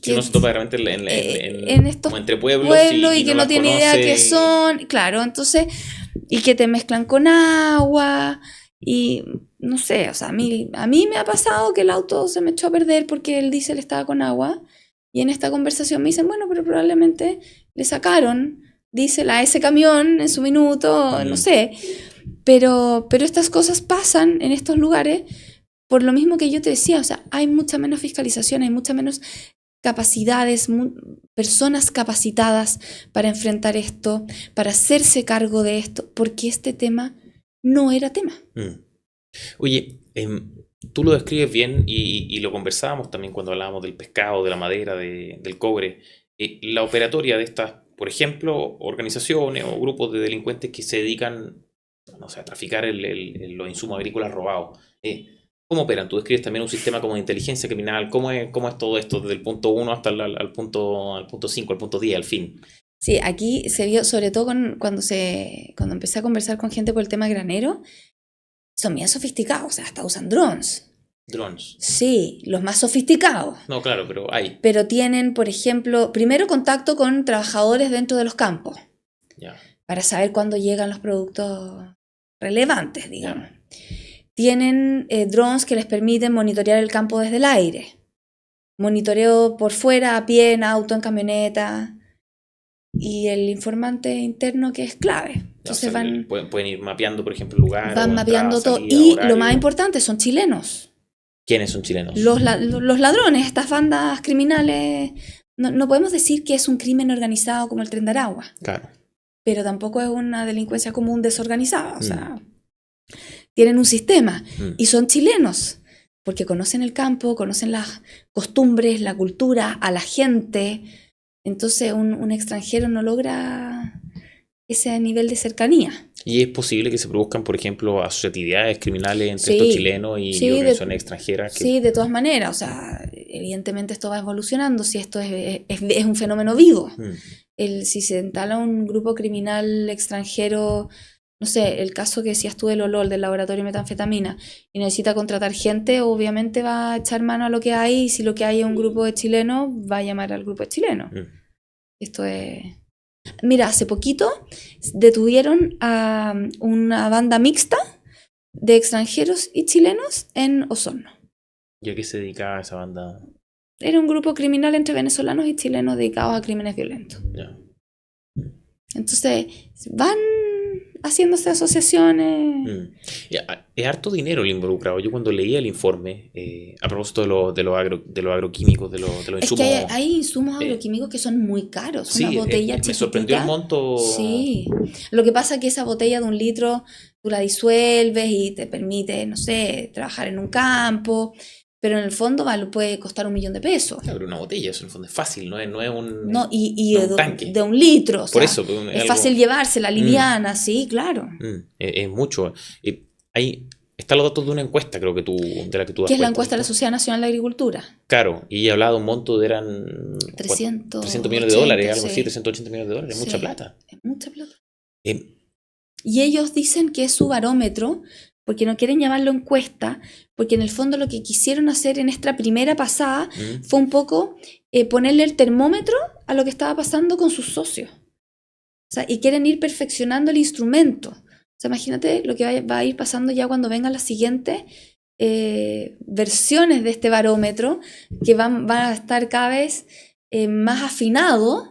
que no se topa realmente en estos como entre pueblos y que no tiene idea qué son, claro, entonces, y que te mezclan con agua y no sé, o sea, a mí me ha pasado que el auto se me echó a perder porque el diésel estaba con agua Y en esta conversación me dicen, bueno, pero probablemente le sacaron, dice a ese camión en su minuto, no sé. Pero estas cosas pasan en estos lugares por lo mismo que yo te decía, o sea, hay mucha menos fiscalización, hay mucha menos capacidades, personas capacitadas para enfrentar esto, para hacerse cargo de esto, porque este tema no era tema. Oye, tú lo describes bien y lo conversábamos también cuando hablábamos del pescado, de la madera, del cobre. La operatoria de estas, por ejemplo, organizaciones o grupos de delincuentes que se dedican, no sé, a traficar los insumos agrícolas robados. ¿Cómo operan? Tú describes también un sistema como de inteligencia criminal. ¿Cómo es todo esto desde el punto 1 hasta al punto 5, al punto 10, al fin? Sí, aquí se vio, sobre todo cuando empecé a conversar con gente por el tema granero, son bien sofisticados, o sea, hasta usan drones. ¿Drones? Sí, los más sofisticados. No, claro, pero hay. Pero tienen, por ejemplo, primero contacto con trabajadores dentro de los campos. Ya. Para saber cuándo llegan los productos relevantes, digamos. Ya. Tienen drones que les permiten monitorear el campo desde el aire. Monitoreo por fuera, a pie, en auto, en camioneta. Y el informante interno que es clave. Entonces pueden ir mapeando, por ejemplo, lugares. Van mapeando todo. Y horario. Lo más importante, son chilenos. ¿Quiénes son chilenos? Los ladrones, estas bandas criminales. No podemos decir que es un crimen organizado como el Tren de Aragua. Claro. Pero tampoco es una delincuencia común desorganizada. O sea, tienen un sistema. Y son chilenos. Porque conocen el campo, conocen las costumbres, la cultura, a la gente. Entonces un extranjero no logra ese nivel de cercanía. ¿Y es posible que se produzcan, por ejemplo, asociatividades criminales entre estos chilenos y organizaciones extranjeras? Sí, de todas maneras. O sea, evidentemente esto va evolucionando si esto es un fenómeno vivo. Si se instala un grupo criminal extranjero, no sé, el caso que decías tú del OLOL, del laboratorio de metanfetamina, y necesita contratar gente, obviamente va a echar mano a lo que hay, y si lo que hay es un grupo de chilenos, va a llamar al grupo de chilenos. Esto es... Mira, hace poquito detuvieron a una banda mixta de extranjeros y chilenos en Osorno. ¿Y a qué se dedicaba esa banda? Era un grupo criminal entre venezolanos y chilenos dedicados a crímenes violentos. Ya. Entonces, van haciéndose asociaciones. Es harto dinero el involucrado. Yo cuando leía el informe, a propósito de los agroquímicos, de los insumos... Es que hay insumos agroquímicos que son muy caros. Sí, una botella chiquitita. Me sorprendió el monto. Sí. Lo que pasa es que esa botella de 1 litro tú la disuelves y te permite, no sé, trabajar en un campo... Pero en el fondo puede costar $1 millón de pesos. Claro, pero una botella, eso en el fondo es fácil, no es un tanque. De 1 litro. O sea, por eso. Es fácil llevársela, liviana, sí, claro. Es mucho. Están los datos de una encuesta, creo que de la que tú das. ¿Qué es la encuesta de la Sociedad Nacional de Agricultura? Claro, y he hablado de un monto eran 300 millones de dólares, algo así, 380 millones de dólares, es mucha plata. Es mucha plata. Y ellos dicen que es su barómetro, porque no quieren llamarlo encuesta, porque en el fondo lo que quisieron hacer en esta primera pasada fue un poco ponerle el termómetro a lo que estaba pasando con sus socios. O sea, y quieren ir perfeccionando el instrumento. O sea, imagínate lo que va a ir pasando ya cuando vengan las siguientes versiones de este barómetro, que van a estar cada vez más afinados.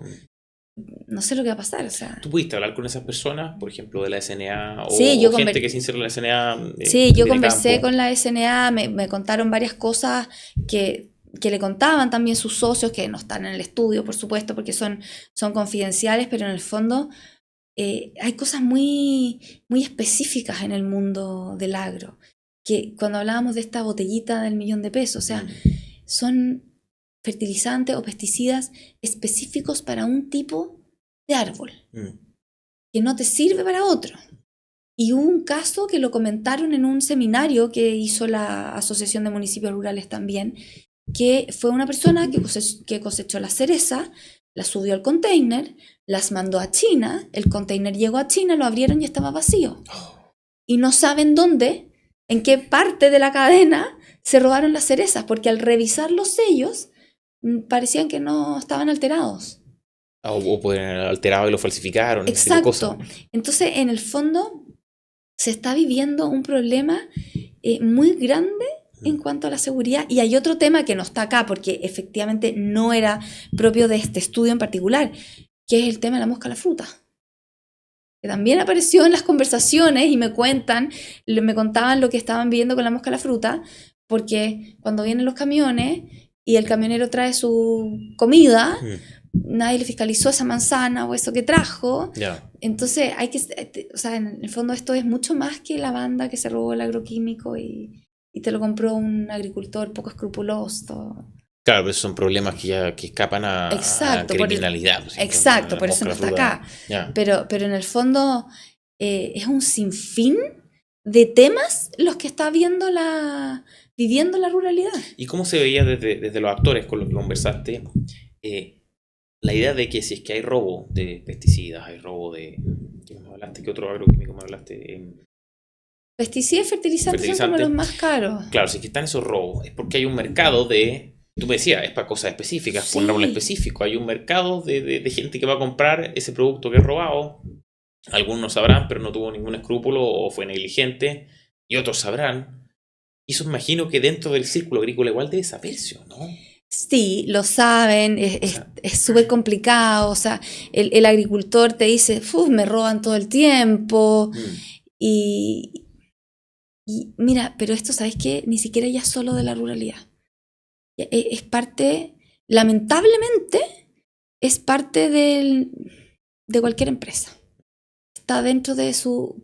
No sé lo que va a pasar, o sea... ¿Tú pudiste hablar con esas personas, por ejemplo, de la SNA o gente que se inserta en la SNA? Sí, yo conversé con la SNA, me contaron varias cosas que le contaban también sus socios, que no están en el estudio, por supuesto, porque son confidenciales, pero en el fondo hay cosas muy, muy específicas en el mundo del agro, que cuando hablábamos de esta botellita del $1 millón de pesos, o sea, son fertilizantes o pesticidas específicos para un tipo de árbol, que no te sirve para otro. Y hubo un caso que lo comentaron en un seminario que hizo la Asociación de Municipios Rurales también, que fue una persona que cosechó la cereza, la subió al container, las mandó a China, el container llegó a China, lo abrieron y estaba vacío. Y no saben dónde, en qué parte de la cadena se robaron las cerezas, porque al revisar los sellos parecían que no estaban alterados. O pueden haber alterado y lo falsificaron. Exacto. Entonces, en el fondo, se está viviendo un problema muy grande en cuanto a la seguridad. Y hay otro tema que no está acá, porque efectivamente no era propio de este estudio en particular, que es el tema de la mosca a la fruta. Que también apareció en las conversaciones y me contaban lo que estaban viviendo con la mosca a la fruta, porque cuando vienen los camiones y el camionero trae su comida, nadie le fiscalizó esa manzana o eso que trajo. Ya. Entonces o sea, en el fondo esto es mucho más que la banda que se robó el agroquímico y te lo compró un agricultor poco escrupuloso. Claro, pero esos son problemas que escapan a criminalidad. Exacto, por eso no está acá. Ya. Pero en el fondo es un sinfín de temas los que está viviendo la ruralidad. ¿Y cómo se veía desde los actores con los que conversaste la idea de que si es que hay robo de pesticidas, hay robo de... ¿Qué me hablaste? ¿Qué otro agroquímico me hablaste? Pesticidas y fertilizantes son como los más caros. Claro, si es que están esos robos, es porque hay un mercado de... Tú me decías, es para cosas específicas, Sí. por un árbol específico. Hay un mercado de gente que va a comprar ese producto que es robado. Algunos no sabrán, pero no tuvo ningún escrúpulo o fue negligente. Y otros sabrán. Y eso me imagino que dentro del círculo agrícola igual debe saberse, ¿no? Sí, lo saben, es súper complicado. O sea, el agricultor te dice, me roban todo el tiempo. Y mira, pero esto, ¿sabes qué? Ni siquiera ya solo de la ruralidad. Es parte, lamentablemente, es parte de cualquier empresa. Está dentro de su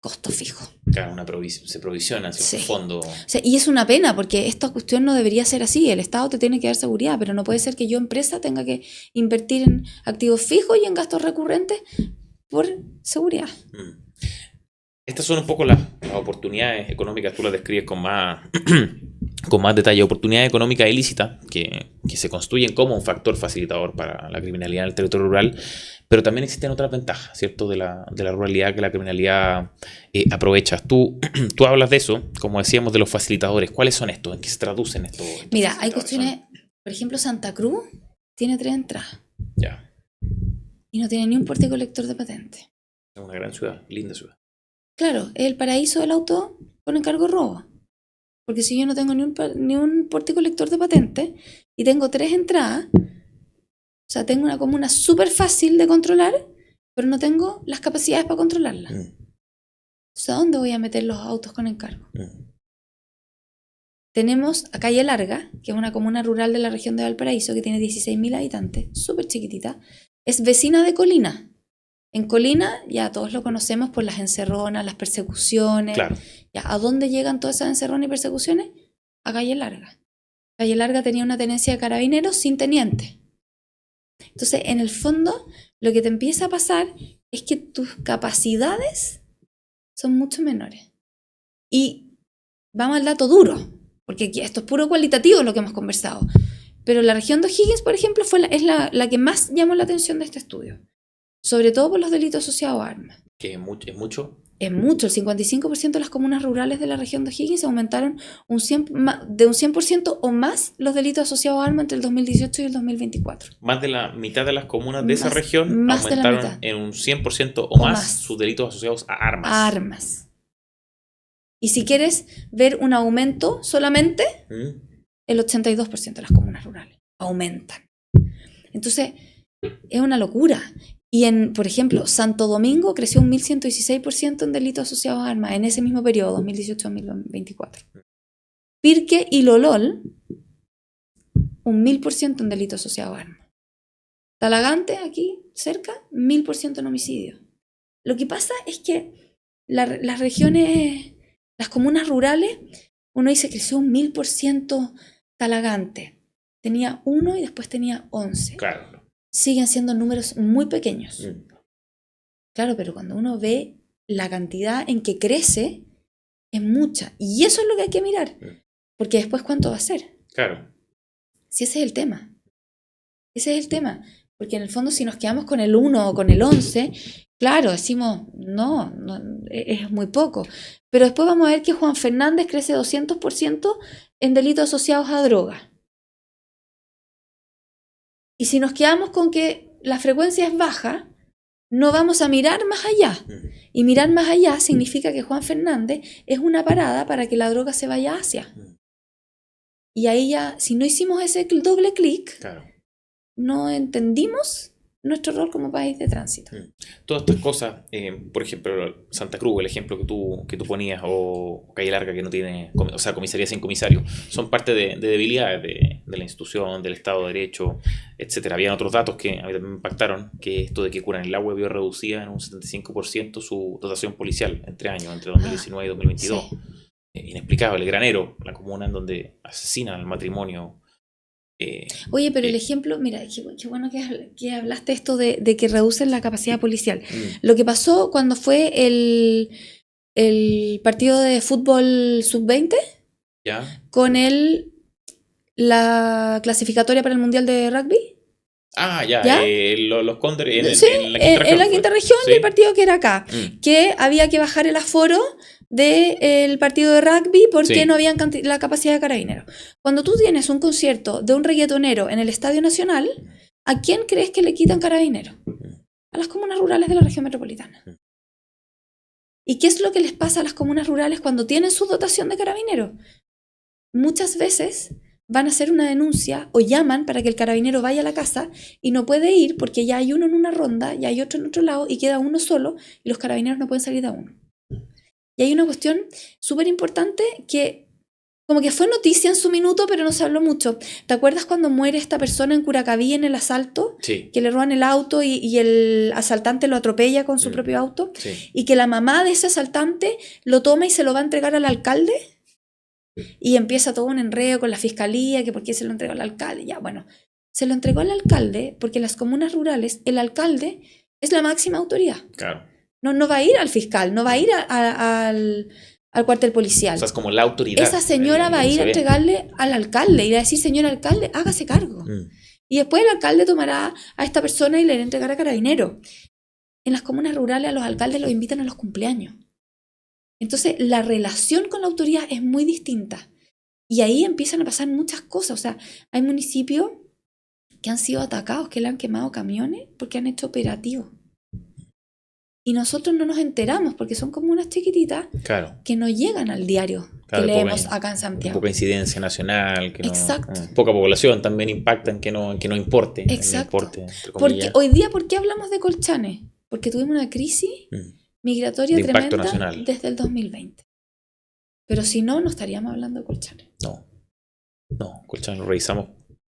costo fijo. Claro, se provisiona cierto fondo. O sea, y es una pena porque esta cuestión no debería ser así. El Estado te tiene que dar seguridad, pero no puede ser que yo, empresa, tenga que invertir en activos fijos y en gastos recurrentes por seguridad. Estas son un poco las oportunidades económicas, tú las describes con más detalle, oportunidades económicas ilícitas que se construyen como un factor facilitador para la criminalidad en el territorio rural, pero también existen otras ventajas, ¿cierto?, de la ruralidad que la criminalidad aprovecha. Tú hablas de eso, como decíamos, de los facilitadores. ¿Cuáles son estos? ¿En qué se traducen estos? Mira, hay cuestiones, por ejemplo, Santa Cruz tiene 3 entradas. Ya. Y no tiene ni un pórtico lector de patente. Es una gran ciudad, linda ciudad. Claro, es el paraíso del auto con encargo robo. Porque si yo no tengo ni un pórtico lector de patente y tengo 3 entradas, o sea, tengo una comuna súper fácil de controlar, pero no tengo las capacidades para controlarla. Entonces, ¿a dónde voy a meter los autos con encargo? Tenemos a Calle Larga, que es una comuna rural de la región de Valparaíso, que tiene 16.000 habitantes, súper chiquitita. Es vecina de Colina. En Colina ya todos lo conocemos por las encerronas, las persecuciones. Claro. Ya, ¿a dónde llegan todas esas encerronas y persecuciones? A Calle Larga. Calle Larga tenía una tenencia de carabineros sin teniente. Entonces, en el fondo, lo que te empieza a pasar es que tus capacidades son mucho menores. Y vamos al dato duro, porque aquí esto es puro cualitativo lo que hemos conversado. Pero la región de O'Higgins, por ejemplo, es la que más llamó la atención de este estudio. Sobre todo por los delitos asociados a armas. ¿Que es mucho? Es mucho. El 55% de las comunas rurales de la región de O'Higgins aumentaron de un 100% o más los delitos asociados a armas entre el 2018 y el 2024. Más de la mitad de las comunas de esa región más aumentaron en un 100% o más sus delitos asociados a armas. A armas. Y si quieres ver un aumento solamente, el 82% de las comunas rurales aumentan. Entonces, es una locura. Y por ejemplo, Santo Domingo creció un 1.116% en delitos asociados a armas en ese mismo periodo, 2018-2024. Pirque y Lolol, un 1.000% en delitos asociados a armas. Talagante, aquí cerca, 1.000% en homicidio. Lo que pasa es que las regiones, las comunas rurales, uno dice creció un 1.000% Talagante. Tenía 1 y después tenía 11. Claro. Siguen siendo números muy pequeños. Claro, pero cuando uno ve la cantidad en que crece, es mucha. Y eso es lo que hay que mirar. Porque después, ¿cuánto va a ser? Claro. Si ese es el tema. Ese es el tema. Porque en el fondo, si nos quedamos con el 1 o con el 11, claro, decimos, no, es muy poco. Pero después vamos a ver que Juan Fernández crece 200% en delitos asociados a drogas. Y si nos quedamos con que la frecuencia es baja, no vamos a mirar más allá. Y mirar más allá significa que Juan Fernández es una parada para que la droga se vaya a Asia. Y ahí ya, si no hicimos ese doble clic, Claro. no entendimos nuestro rol como país de tránsito. Todas estas cosas, por ejemplo, Santa Cruz, el ejemplo que tú ponías, o Calle Larga, que no tiene, o sea, comisaría sin comisario, son parte de debilidades de la institución, del Estado de Derecho, etcétera. Habían otros datos que a mí también me impactaron, que esto de que Curanilahue vio reducida en un 75% su dotación policial entre 2019 y 2022. Sí. Inexplicable. Granero, la comuna en donde asesinan al matrimonio. Oye, pero el ejemplo, mira, qué bueno que hablaste esto de que reducen la capacidad policial. Lo que pasó cuando fue el partido de fútbol sub-20 ¿Ya? con la clasificatoria para el Mundial de Rugby. Ah, ya, ¿Ya? Los Cóndores Sí, en la quinta región. en la quinta región, Sí. y el partido que era acá, que había que bajar el aforo del partido de rugby porque Sí. no habían la capacidad de carabineros. Cuando tú tienes un concierto de un reggaetonero en el Estadio Nacional, ¿a quién crees que le quitan carabineros? A las comunas rurales de la región metropolitana. ¿Y qué es lo que les pasa a las comunas rurales cuando tienen su dotación de carabineros? Muchas veces van a hacer una denuncia o llaman para que el carabinero vaya a la casa y no puede ir porque ya hay uno en una ronda, ya hay otro en otro lado y queda uno solo y los carabineros no pueden salir de uno. Y hay una cuestión súper importante que como que fue noticia en su minuto, pero no se habló mucho. ¿Te acuerdas cuando muere esta persona en Curacaví en el asalto? Sí. Que le roban el auto y el asaltante lo atropella con su propio auto. Sí. Y que la mamá de ese asaltante lo toma y se lo va a entregar al alcalde. Y empieza todo un enredo con la fiscalía, que por qué se lo entregó al alcalde. Ya, bueno, se lo entregó al alcalde porque en las comunas rurales el alcalde es la máxima autoridad. Claro. No va a ir al fiscal, no va a ir al cuartel policial. O sea, es como la autoridad. Esa señora va a ir a entregarle al alcalde y le va a decir, señor alcalde, hágase cargo. Y después el alcalde tomará a esta persona y le va a entregar a carabinero. En las comunas rurales a los alcaldes los invitan a los cumpleaños. Entonces la relación con la autoridad es muy distinta. Y ahí empiezan a pasar muchas cosas. O sea, hay municipios que han sido atacados, que le han quemado camiones porque han hecho operativos. Y nosotros no nos enteramos porque son comunas chiquititas, claro, que no llegan al diario, claro, que leemos acá en Santiago. Poca incidencia nacional, que no, Exacto. Poca población también impacta en que no importe. Exacto. No importe, entre Porque hoy día, ¿por qué hablamos de Colchane? Porque tuvimos una crisis migratoria de impacto tremenda nacional desde el 2020. Pero si no, no estaríamos hablando de Colchane. No, Colchane lo revisamos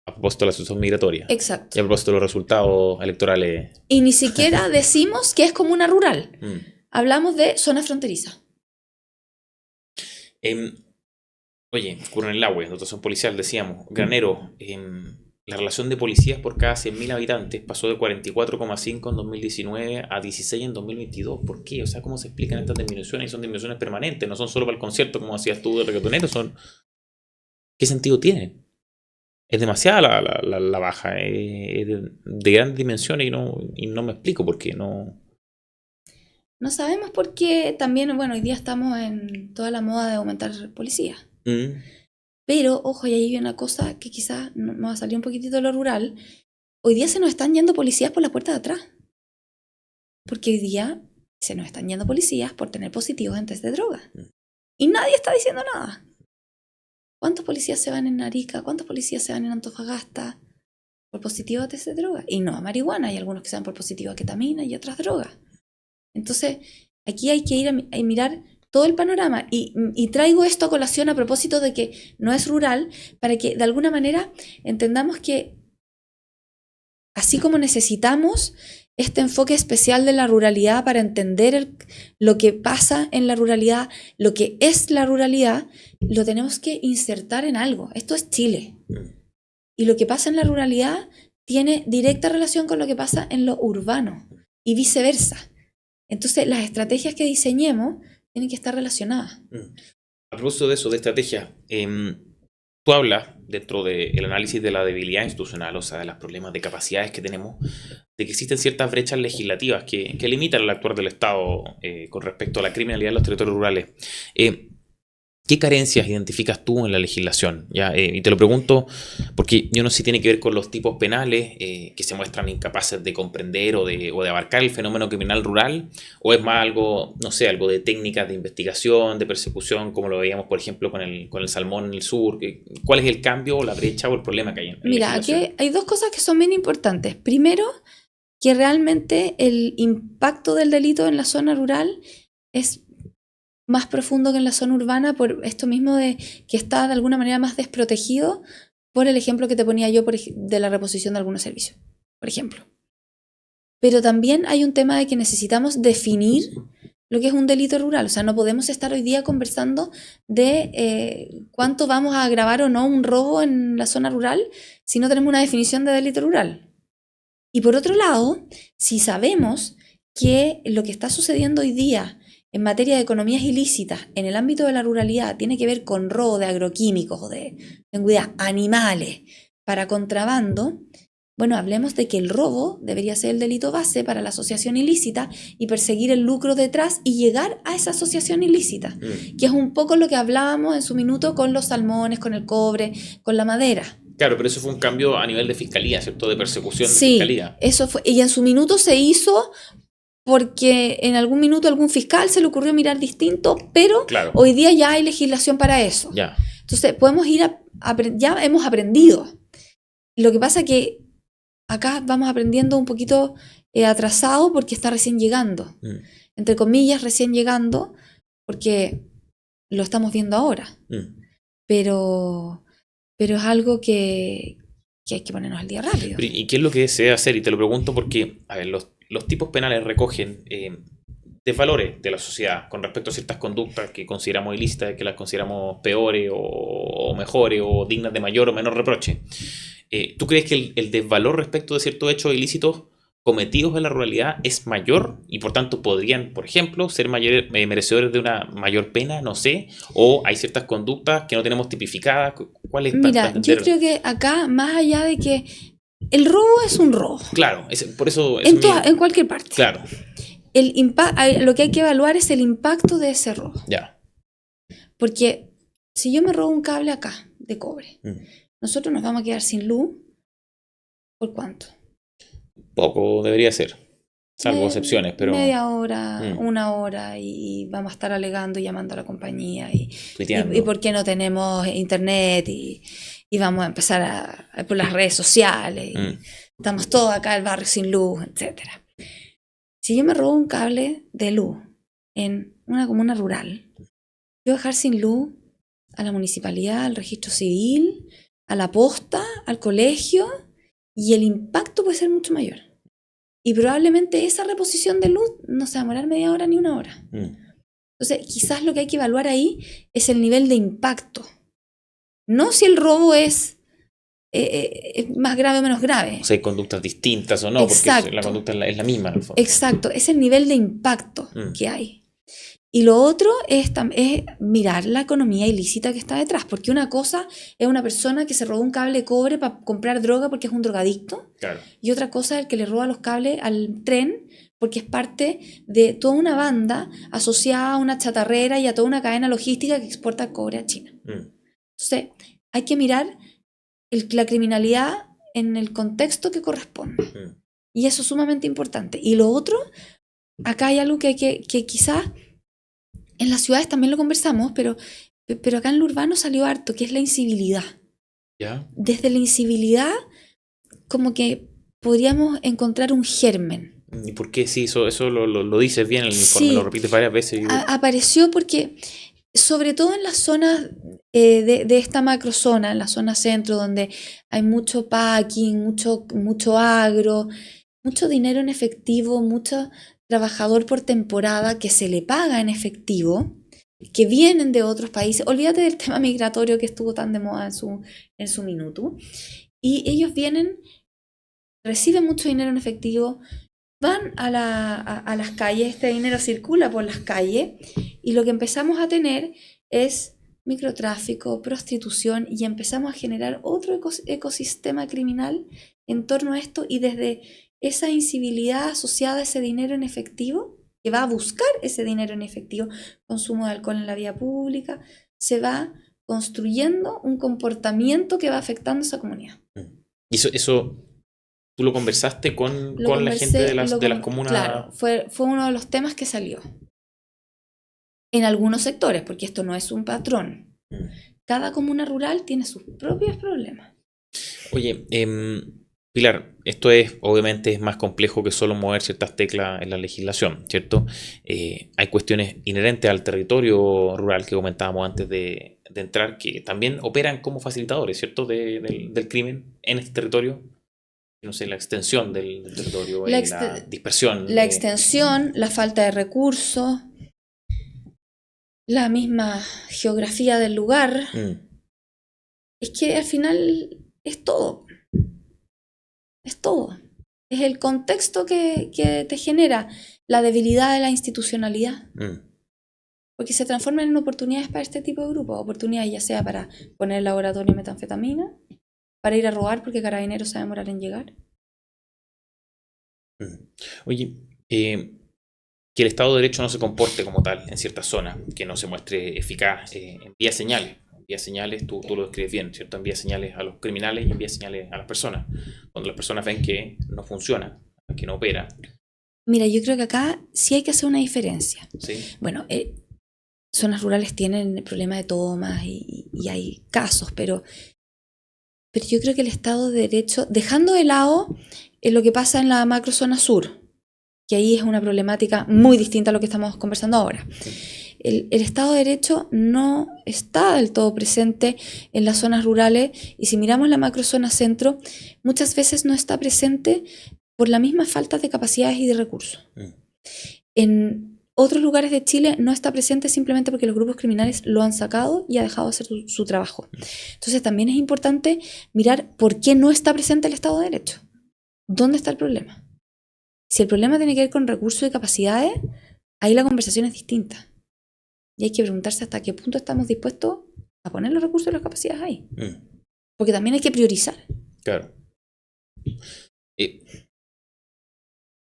a propósito de la situación migratoria. Exacto. Y a propósito de los resultados electorales. Y ni siquiera decimos que es comuna rural. Hablamos de zona fronteriza. Oye, Curanilahue, dotación policial, decíamos. Granero, la relación de policías por cada 100.000 habitantes pasó de 44,5 en 2019 a 16 en 2022. ¿Por qué? O sea, ¿cómo se explican estas disminuciones? Y son disminuciones permanentes, no son solo para el concierto, como decías tú, de reggaetonero. ¿Qué sentido tiene? Es demasiada la baja, es de grandes dimensiones y no me explico por qué. No sabemos por qué también, bueno, hoy día estamos en toda la moda de aumentar policía. Pero, ojo, y ahí hay una cosa que quizás nos va a salir un poquitito de lo rural. Hoy día se nos están yendo policías por la puerta de atrás. Porque hoy día se nos están yendo policías por tener positivos en test de droga. Y nadie está diciendo nada. ¿Cuántos policías se van en Arica? ¿Cuántos policías se van en Antofagasta por positivo a test de droga? Y no a marihuana, hay algunos que se van por positivo a ketamina y otras drogas. Entonces, aquí hay que ir a mirar todo el panorama. Y traigo esto a colación a propósito de que no es rural, para que de alguna manera entendamos que así como necesitamos este enfoque especial de la ruralidad para entender lo que pasa en la ruralidad, lo que es la ruralidad, lo tenemos que insertar en algo. Esto es Chile. Y lo que pasa en la ruralidad tiene directa relación con lo que pasa en lo urbano y viceversa. Entonces, las estrategias que diseñemos tienen que estar relacionadas. A propósito de eso, de estrategia, tú hablas dentro del análisis de la debilidad institucional, o sea, de los problemas de capacidades que tenemos, de que existen ciertas brechas legislativas que limitan el actuar del Estado con respecto a la criminalidad en los territorios rurales. ¿Qué carencias identificas tú en la legislación? ¿Ya? Y te lo pregunto porque yo no sé si tiene que ver con los tipos penales que se muestran incapaces de comprender o de abarcar el fenómeno criminal rural, o es más algo, no sé, algo de técnicas de investigación, de persecución, como lo veíamos, por ejemplo, con el salmón en el sur. ¿Cuál es el cambio o la brecha o el problema que hay en la Mira, legislación? aquí hay dos cosas que son bien importantes. Primero, que realmente el impacto del delito en la zona rural es más profundo que en la zona urbana por esto mismo de que está de alguna manera más desprotegido por el ejemplo que te ponía yo de la reposición de algunos servicios, por ejemplo. Pero también hay un tema de que necesitamos definir lo que es un delito rural. O sea, no podemos estar hoy día conversando de cuánto vamos a agravar o no un robo en la zona rural si no tenemos una definición de delito rural. Y por otro lado, si sabemos que lo que está sucediendo hoy día en materia de economías ilícitas en el ámbito de la ruralidad tiene que ver con robo de agroquímicos o de, ten cuidado, animales para contrabando, bueno, hablemos de que el robo debería ser el delito base para la asociación ilícita y perseguir el lucro detrás y llegar a esa asociación ilícita, que es un poco lo que hablábamos en su minuto con los salmones, con el cobre, con la madera. Claro, pero eso fue un cambio a nivel de fiscalía, ¿cierto? De persecución de Sí, fiscalía. eso fue, y en su minuto se hizo porque en algún minuto algún fiscal se le ocurrió mirar distinto, pero Claro. hoy día ya hay legislación para eso. Ya. Entonces podemos ir ya hemos aprendido. Lo que pasa que acá vamos aprendiendo un poquito atrasado porque está recién llegando. Entre comillas, recién llegando, porque lo estamos viendo ahora. Pero es algo que hay que ponernos al día rápido. ¿Y qué es lo que se debe hacer? Y te lo pregunto porque, a ver, los tipos penales recogen desvalores de la sociedad con respecto a ciertas conductas que consideramos ilícitas, que las consideramos peores o mejores o dignas de mayor o menor reproche. ¿Tú crees que el desvalor respecto de ciertos hechos ilícitos cometidos en la ruralidad es mayor y por tanto podrían, por ejemplo, ser merecedores de una mayor pena, no sé, o hay ciertas conductas que no tenemos tipificadas? ¿Cuál es? Mira, yo creo que acá, más allá de que el robo es un robo. Claro, por eso... En cualquier parte. Claro. Lo que hay que evaluar es el impacto de ese robo. Ya. Porque si yo me robo un cable acá de cobre, nosotros nos vamos a quedar sin luz. ¿Por cuánto? Poco debería ser, salvo excepciones, pero... Media hora, una hora, y vamos a estar alegando y llamando a la compañía y por qué no tenemos internet y vamos a empezar por las redes sociales y estamos todos acá en el barrio sin luz, etcétera. Si yo me robo un cable de luz en una comuna rural, yo voy a dejar sin luz a la municipalidad, al registro civil, a la posta, al colegio, y el impacto puede ser mucho mayor. Y probablemente esa reposición de luz no se va a demorar media hora ni una hora. Entonces, quizás lo que hay que evaluar ahí es el nivel de impacto. No si el robo es más grave o menos grave. O sea, hay conductas distintas o no, Exacto. Porque la conducta es la misma en el fondo. Exacto, es el nivel de impacto que hay. Y lo otro es mirar la economía ilícita que está detrás, porque una cosa es una persona que se robó un cable de cobre para comprar droga porque es un drogadicto, claro. Y otra cosa es el que le roba los cables al tren porque es parte de toda una banda asociada a una chatarrera y a toda una cadena logística que exporta cobre a China. Entonces, hay que mirar la criminalidad en el contexto que corresponde. Y eso es sumamente importante. Y lo otro, acá hay algo que quizás en las ciudades también lo conversamos, pero acá en lo urbano salió harto, que es la incivilidad. ¿Ya? Desde la incivilidad, como que podríamos encontrar un germen. ¿Y por qué? Sí, eso lo dices bien en el informe, Sí, lo repites varias veces. Apareció porque, sobre todo en las zonas de esta macrozona, en la zona centro, donde hay mucho packing, mucho agro, mucho dinero en efectivo, mucho trabajador por temporada que se le paga en efectivo, que vienen de otros países. Olvídate del tema migratorio que estuvo tan de moda en su minuto. Y ellos vienen, reciben mucho dinero en efectivo, van a las calles, este dinero circula por las calles, y lo que empezamos a tener es microtráfico, prostitución, y empezamos a generar otro ecosistema criminal en torno a esto, y desde esa incivilidad asociada a ese dinero en efectivo, que va a buscar ese dinero en efectivo, consumo de alcohol en la vía pública, se va construyendo un comportamiento que va afectando a esa comunidad. Y eso tú lo conversaste con la gente de las comunas. Claro, fue uno de los temas que salió. En algunos sectores, porque esto no es un patrón. Cada comuna rural tiene sus propios problemas. Oye, Pilar, esto obviamente es más complejo que solo mover ciertas teclas en la legislación, ¿cierto? Hay cuestiones inherentes al territorio rural que comentábamos antes de entrar, que también operan como facilitadores, ¿cierto? Del crimen en este territorio. No sé, la extensión del territorio, la dispersión. La extensión, la falta de recursos, la misma geografía del lugar. Es que al final es todo. Es todo. Es el contexto que te genera la debilidad de la institucionalidad. Porque se transforman en oportunidades para este tipo de grupos. Oportunidades ya sea para poner el laboratorio de metanfetamina, para ir a robar porque Carabineros se va a demorar en llegar. Oye, que el Estado de Derecho no se comporte como tal en ciertas zonas, que no se muestre eficaz, envía señales. Envía señales, tú lo describes bien, ¿cierto? Envía señales a los criminales y envía señales a las personas. Cuando las personas ven que no funciona, que no opera. Mira, yo creo que acá sí hay que hacer una diferencia. ¿Sí? Bueno, zonas rurales tienen problemas de tomas y hay casos, pero yo creo que el Estado de Derecho, dejando de lado lo que pasa en la macrozona sur, que ahí es una problemática muy distinta a lo que estamos conversando ahora. El Estado de Derecho no está del todo presente en las zonas rurales y si miramos la macrozona centro, muchas veces no está presente por la misma falta de capacidades y de recursos. En otros lugares de Chile no está presente simplemente porque los grupos criminales lo han sacado y ha dejado de hacer su trabajo. Entonces también es importante mirar por qué no está presente el Estado de Derecho. ¿Dónde está el problema? Si el problema tiene que ver con recursos y capacidades, ahí la conversación es distinta. Y hay que preguntarse hasta qué punto estamos dispuestos a poner los recursos y las capacidades ahí. Porque también hay que priorizar. Claro.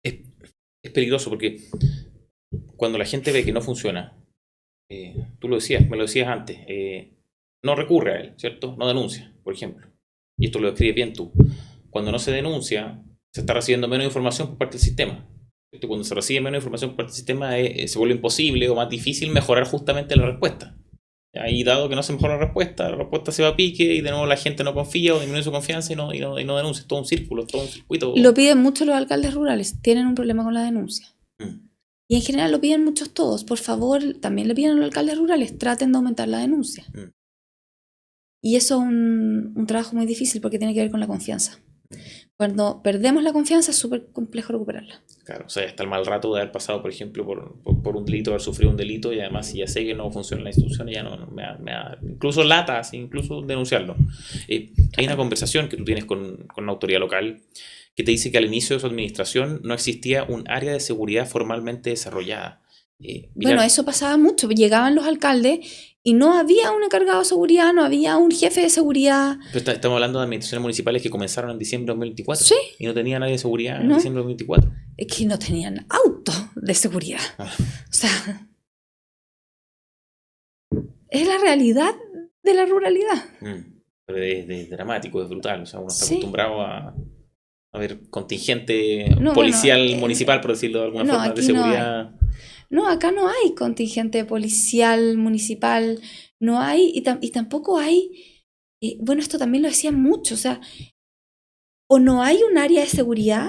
Es peligroso porque cuando la gente ve que no funciona, tú me lo decías antes, no recurre a él, ¿cierto? No denuncia, por ejemplo. Y esto lo describes bien tú. Cuando no se denuncia, se está recibiendo menos información por parte del sistema. Cuando se recibe menos información por parte del sistema, se vuelve imposible o más difícil mejorar justamente la respuesta. Y dado que no se mejora la respuesta se va a pique y de nuevo la gente no confía o disminuye su confianza y no denuncia. Es todo un círculo, es todo un circuito. Lo piden mucho los alcaldes rurales, tienen un problema con la denuncia. Y en general lo piden muchos todos. Por favor, también le piden a los alcaldes rurales, traten de aumentar la denuncia. Y eso es un trabajo muy difícil porque tiene que ver con la confianza. Cuando perdemos la confianza es súper complejo recuperarla. Claro, o sea, hasta el mal rato de haber pasado, por ejemplo, por un delito, haber sufrido un delito y además si ya sé que no funciona la institución, ya no me da incluso latas, incluso denunciarlo. Hay una conversación que tú tienes con una autoridad local que te dice que al inicio de su administración no existía un área de seguridad formalmente desarrollada. Bueno, eso pasaba mucho. Llegaban los alcaldes y no había un encargado de seguridad, no había un jefe de seguridad. Pero estamos hablando de administraciones municipales que comenzaron en diciembre de 2024. Sí. Y no tenían área de seguridad en diciembre de 2024. Es que no tenían auto de seguridad. O sea, es la realidad de la ruralidad. Pero es dramático, es brutal. O sea, uno está acostumbrado a ver contingente policial municipal, por decirlo de alguna forma, de seguridad. No, acá no hay contingente policial municipal, no hay, y tampoco hay, bueno, esto también lo decían mucho, o sea, o no hay un área de seguridad,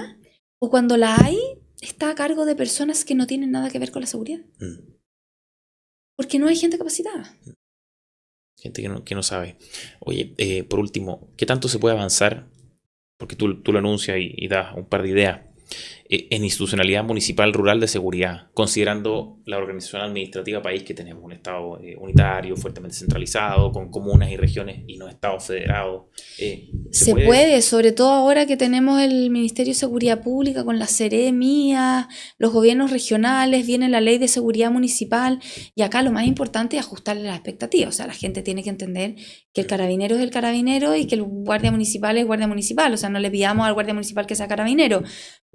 o cuando la hay, está a cargo de personas que no tienen nada que ver con la seguridad. Porque no hay gente capacitada. Gente que no sabe. Oye, por último, ¿qué tanto se puede avanzar? Porque tú lo anuncias y das un par de ideas. En institucionalidad municipal rural de seguridad, considerando la organización administrativa país que tenemos, un estado unitario, fuertemente centralizado, con comunas y regiones y no estados federados. Se puede, sobre todo ahora que tenemos el Ministerio de Seguridad Pública con la Seremía, los gobiernos regionales, viene la ley de seguridad municipal y acá lo más importante es ajustarle las expectativas. O sea, la gente tiene que entender que el carabinero es el carabinero y que el guardia municipal es guardia municipal. O sea, no le pidamos al guardia municipal que sea carabinero,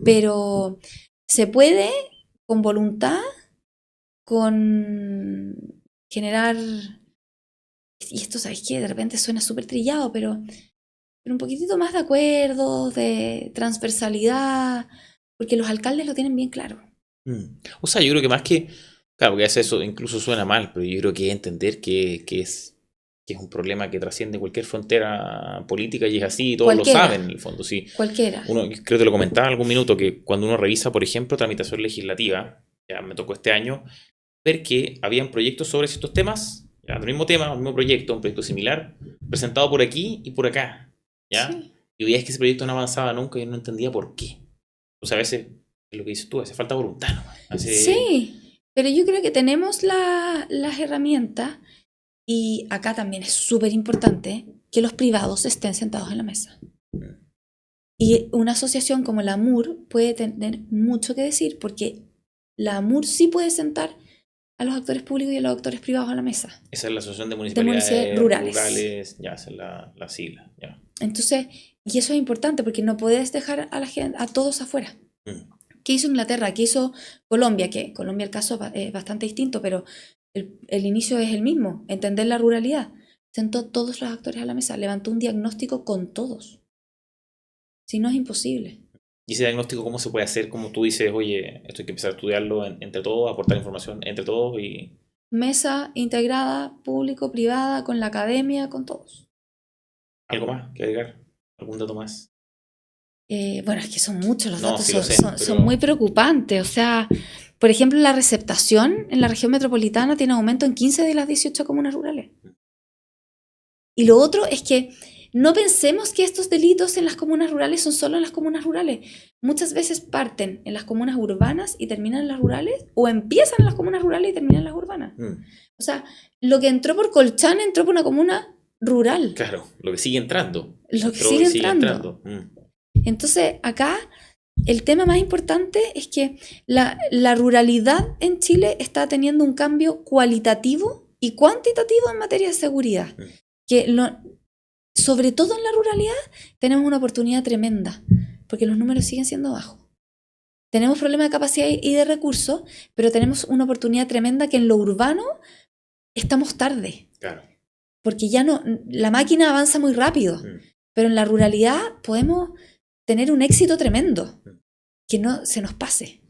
pero se puede con voluntad, con generar y esto, ¿sabes qué? De repente suena súper trillado, pero un poquitito más de acuerdo, de transversalidad, porque los alcaldes lo tienen bien claro. O sea, yo creo que más que, claro, porque a veces eso incluso suena mal, pero yo creo que entender que es un problema que trasciende cualquier frontera política y es así, y todos Cualquiera. lo saben en el fondo. Sí. Cualquiera. Uno, creo que te lo comentaba en algún minuto, que cuando uno revisa, por ejemplo, tramitación legislativa, ya me tocó este año, ver que habían proyectos sobre ciertos temas, ya, del mismo tema, el mismo proyecto, un proyecto similar, presentado por aquí y por acá, ¿ya? Sí. Y veías que ese proyecto no avanzaba nunca y yo no entendía por qué. O sea, a veces, es lo que dices tú, hace falta voluntad, ¿no? Sí, pero yo creo que tenemos las herramientas y acá también es súper importante que los privados estén sentados en la mesa. Y una asociación como la AMUR puede tener mucho que decir porque la AMUR sí puede sentar a los actores públicos y a los actores privados a la mesa. Esa es la Asociación de Municipalidades municipalidades rurales. Ya, esa es la sigla, ya. Entonces, y eso es importante porque no puedes dejar a la gente, a todos afuera. ¿Qué hizo Inglaterra? ¿Qué hizo Colombia? Que Colombia el caso es bastante distinto, pero el inicio es el mismo, entender la ruralidad. Sentó todos los actores a la mesa, levantó un diagnóstico con todos. Si no, es imposible. ¿Y ese diagnóstico cómo se puede hacer? Como tú dices, oye, esto hay que empezar a estudiarlo entre todos, aportar información entre todos y... Mesa integrada, público, privada, con la academia, con todos. ¿Algo más que agregar? ¿Algún dato más? Bueno, es que son muchos los No, datos, sí lo sé, son pero- muy preocupantes. O sea, por ejemplo, la receptación en la región metropolitana tiene aumento en 15 de las 18 comunas rurales. Y lo otro es que no pensemos que estos delitos en las comunas rurales son solo en las comunas rurales. Muchas veces parten en las comunas urbanas y terminan en las rurales, o empiezan en las comunas rurales y terminan en las urbanas. O sea, lo que entró por Colchán entró por una comuna rural. Claro, lo que sigue entrando. Lo que Entró sigue y entrando. Entonces, acá el tema más importante es que la ruralidad en Chile está teniendo un cambio cualitativo y cuantitativo en materia de seguridad. Que sobre todo en la ruralidad tenemos una oportunidad tremenda, porque los números siguen siendo bajos. Tenemos problemas de capacidad y de recursos, pero tenemos una oportunidad tremenda que en lo urbano estamos tarde. Claro. Porque ya no, la máquina avanza muy rápido, pero en la ruralidad podemos tener un éxito tremendo, que no se nos pase.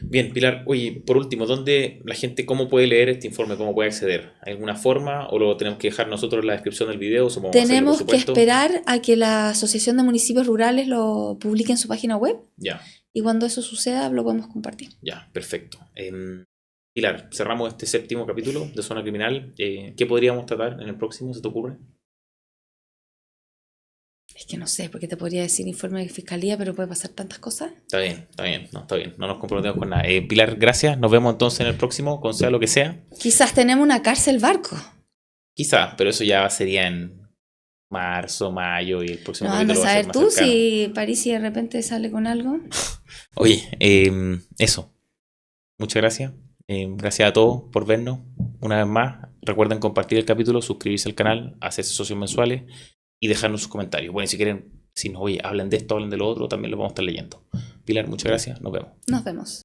Bien, Pilar, oye, por último, ¿dónde la gente, cómo puede leer este informe, cómo puede acceder? ¿Hay alguna forma o lo tenemos que dejar nosotros en la descripción del video? ¿O cómo Tenemos hacerlo, por que supuesto? esperar a que la Asociación de Municipios Rurales lo publique en su página web Ya, y cuando eso suceda lo podemos compartir. ya, perfecto. Pilar, cerramos este 7º capítulo de Zona Criminal. ¿Qué podríamos tratar en el próximo? ¿Se te ocurre? Es que no sé, porque te podría decir informe de fiscalía, pero puede pasar tantas cosas. Está bien, no, está bien. No nos comprometemos con nada. Pilar, gracias. Nos vemos entonces en el próximo, con sea lo que sea. Quizás tenemos una cárcel barco. Quizá, pero eso ya sería en marzo, mayo y el próximo No, anda capítulo a va a ser saber más tú cercano. si París de repente sale con algo. Oye, eso. Muchas gracias. Gracias a todos por vernos. Una vez más, recuerden compartir el capítulo, suscribirse al canal, hacerse socios mensuales y dejarnos sus comentarios. Bueno, y si quieren, si nos oye, hablen de esto, hablen de lo otro, también lo vamos a estar leyendo. Pilar, muchas gracias. Nos vemos. Nos vemos.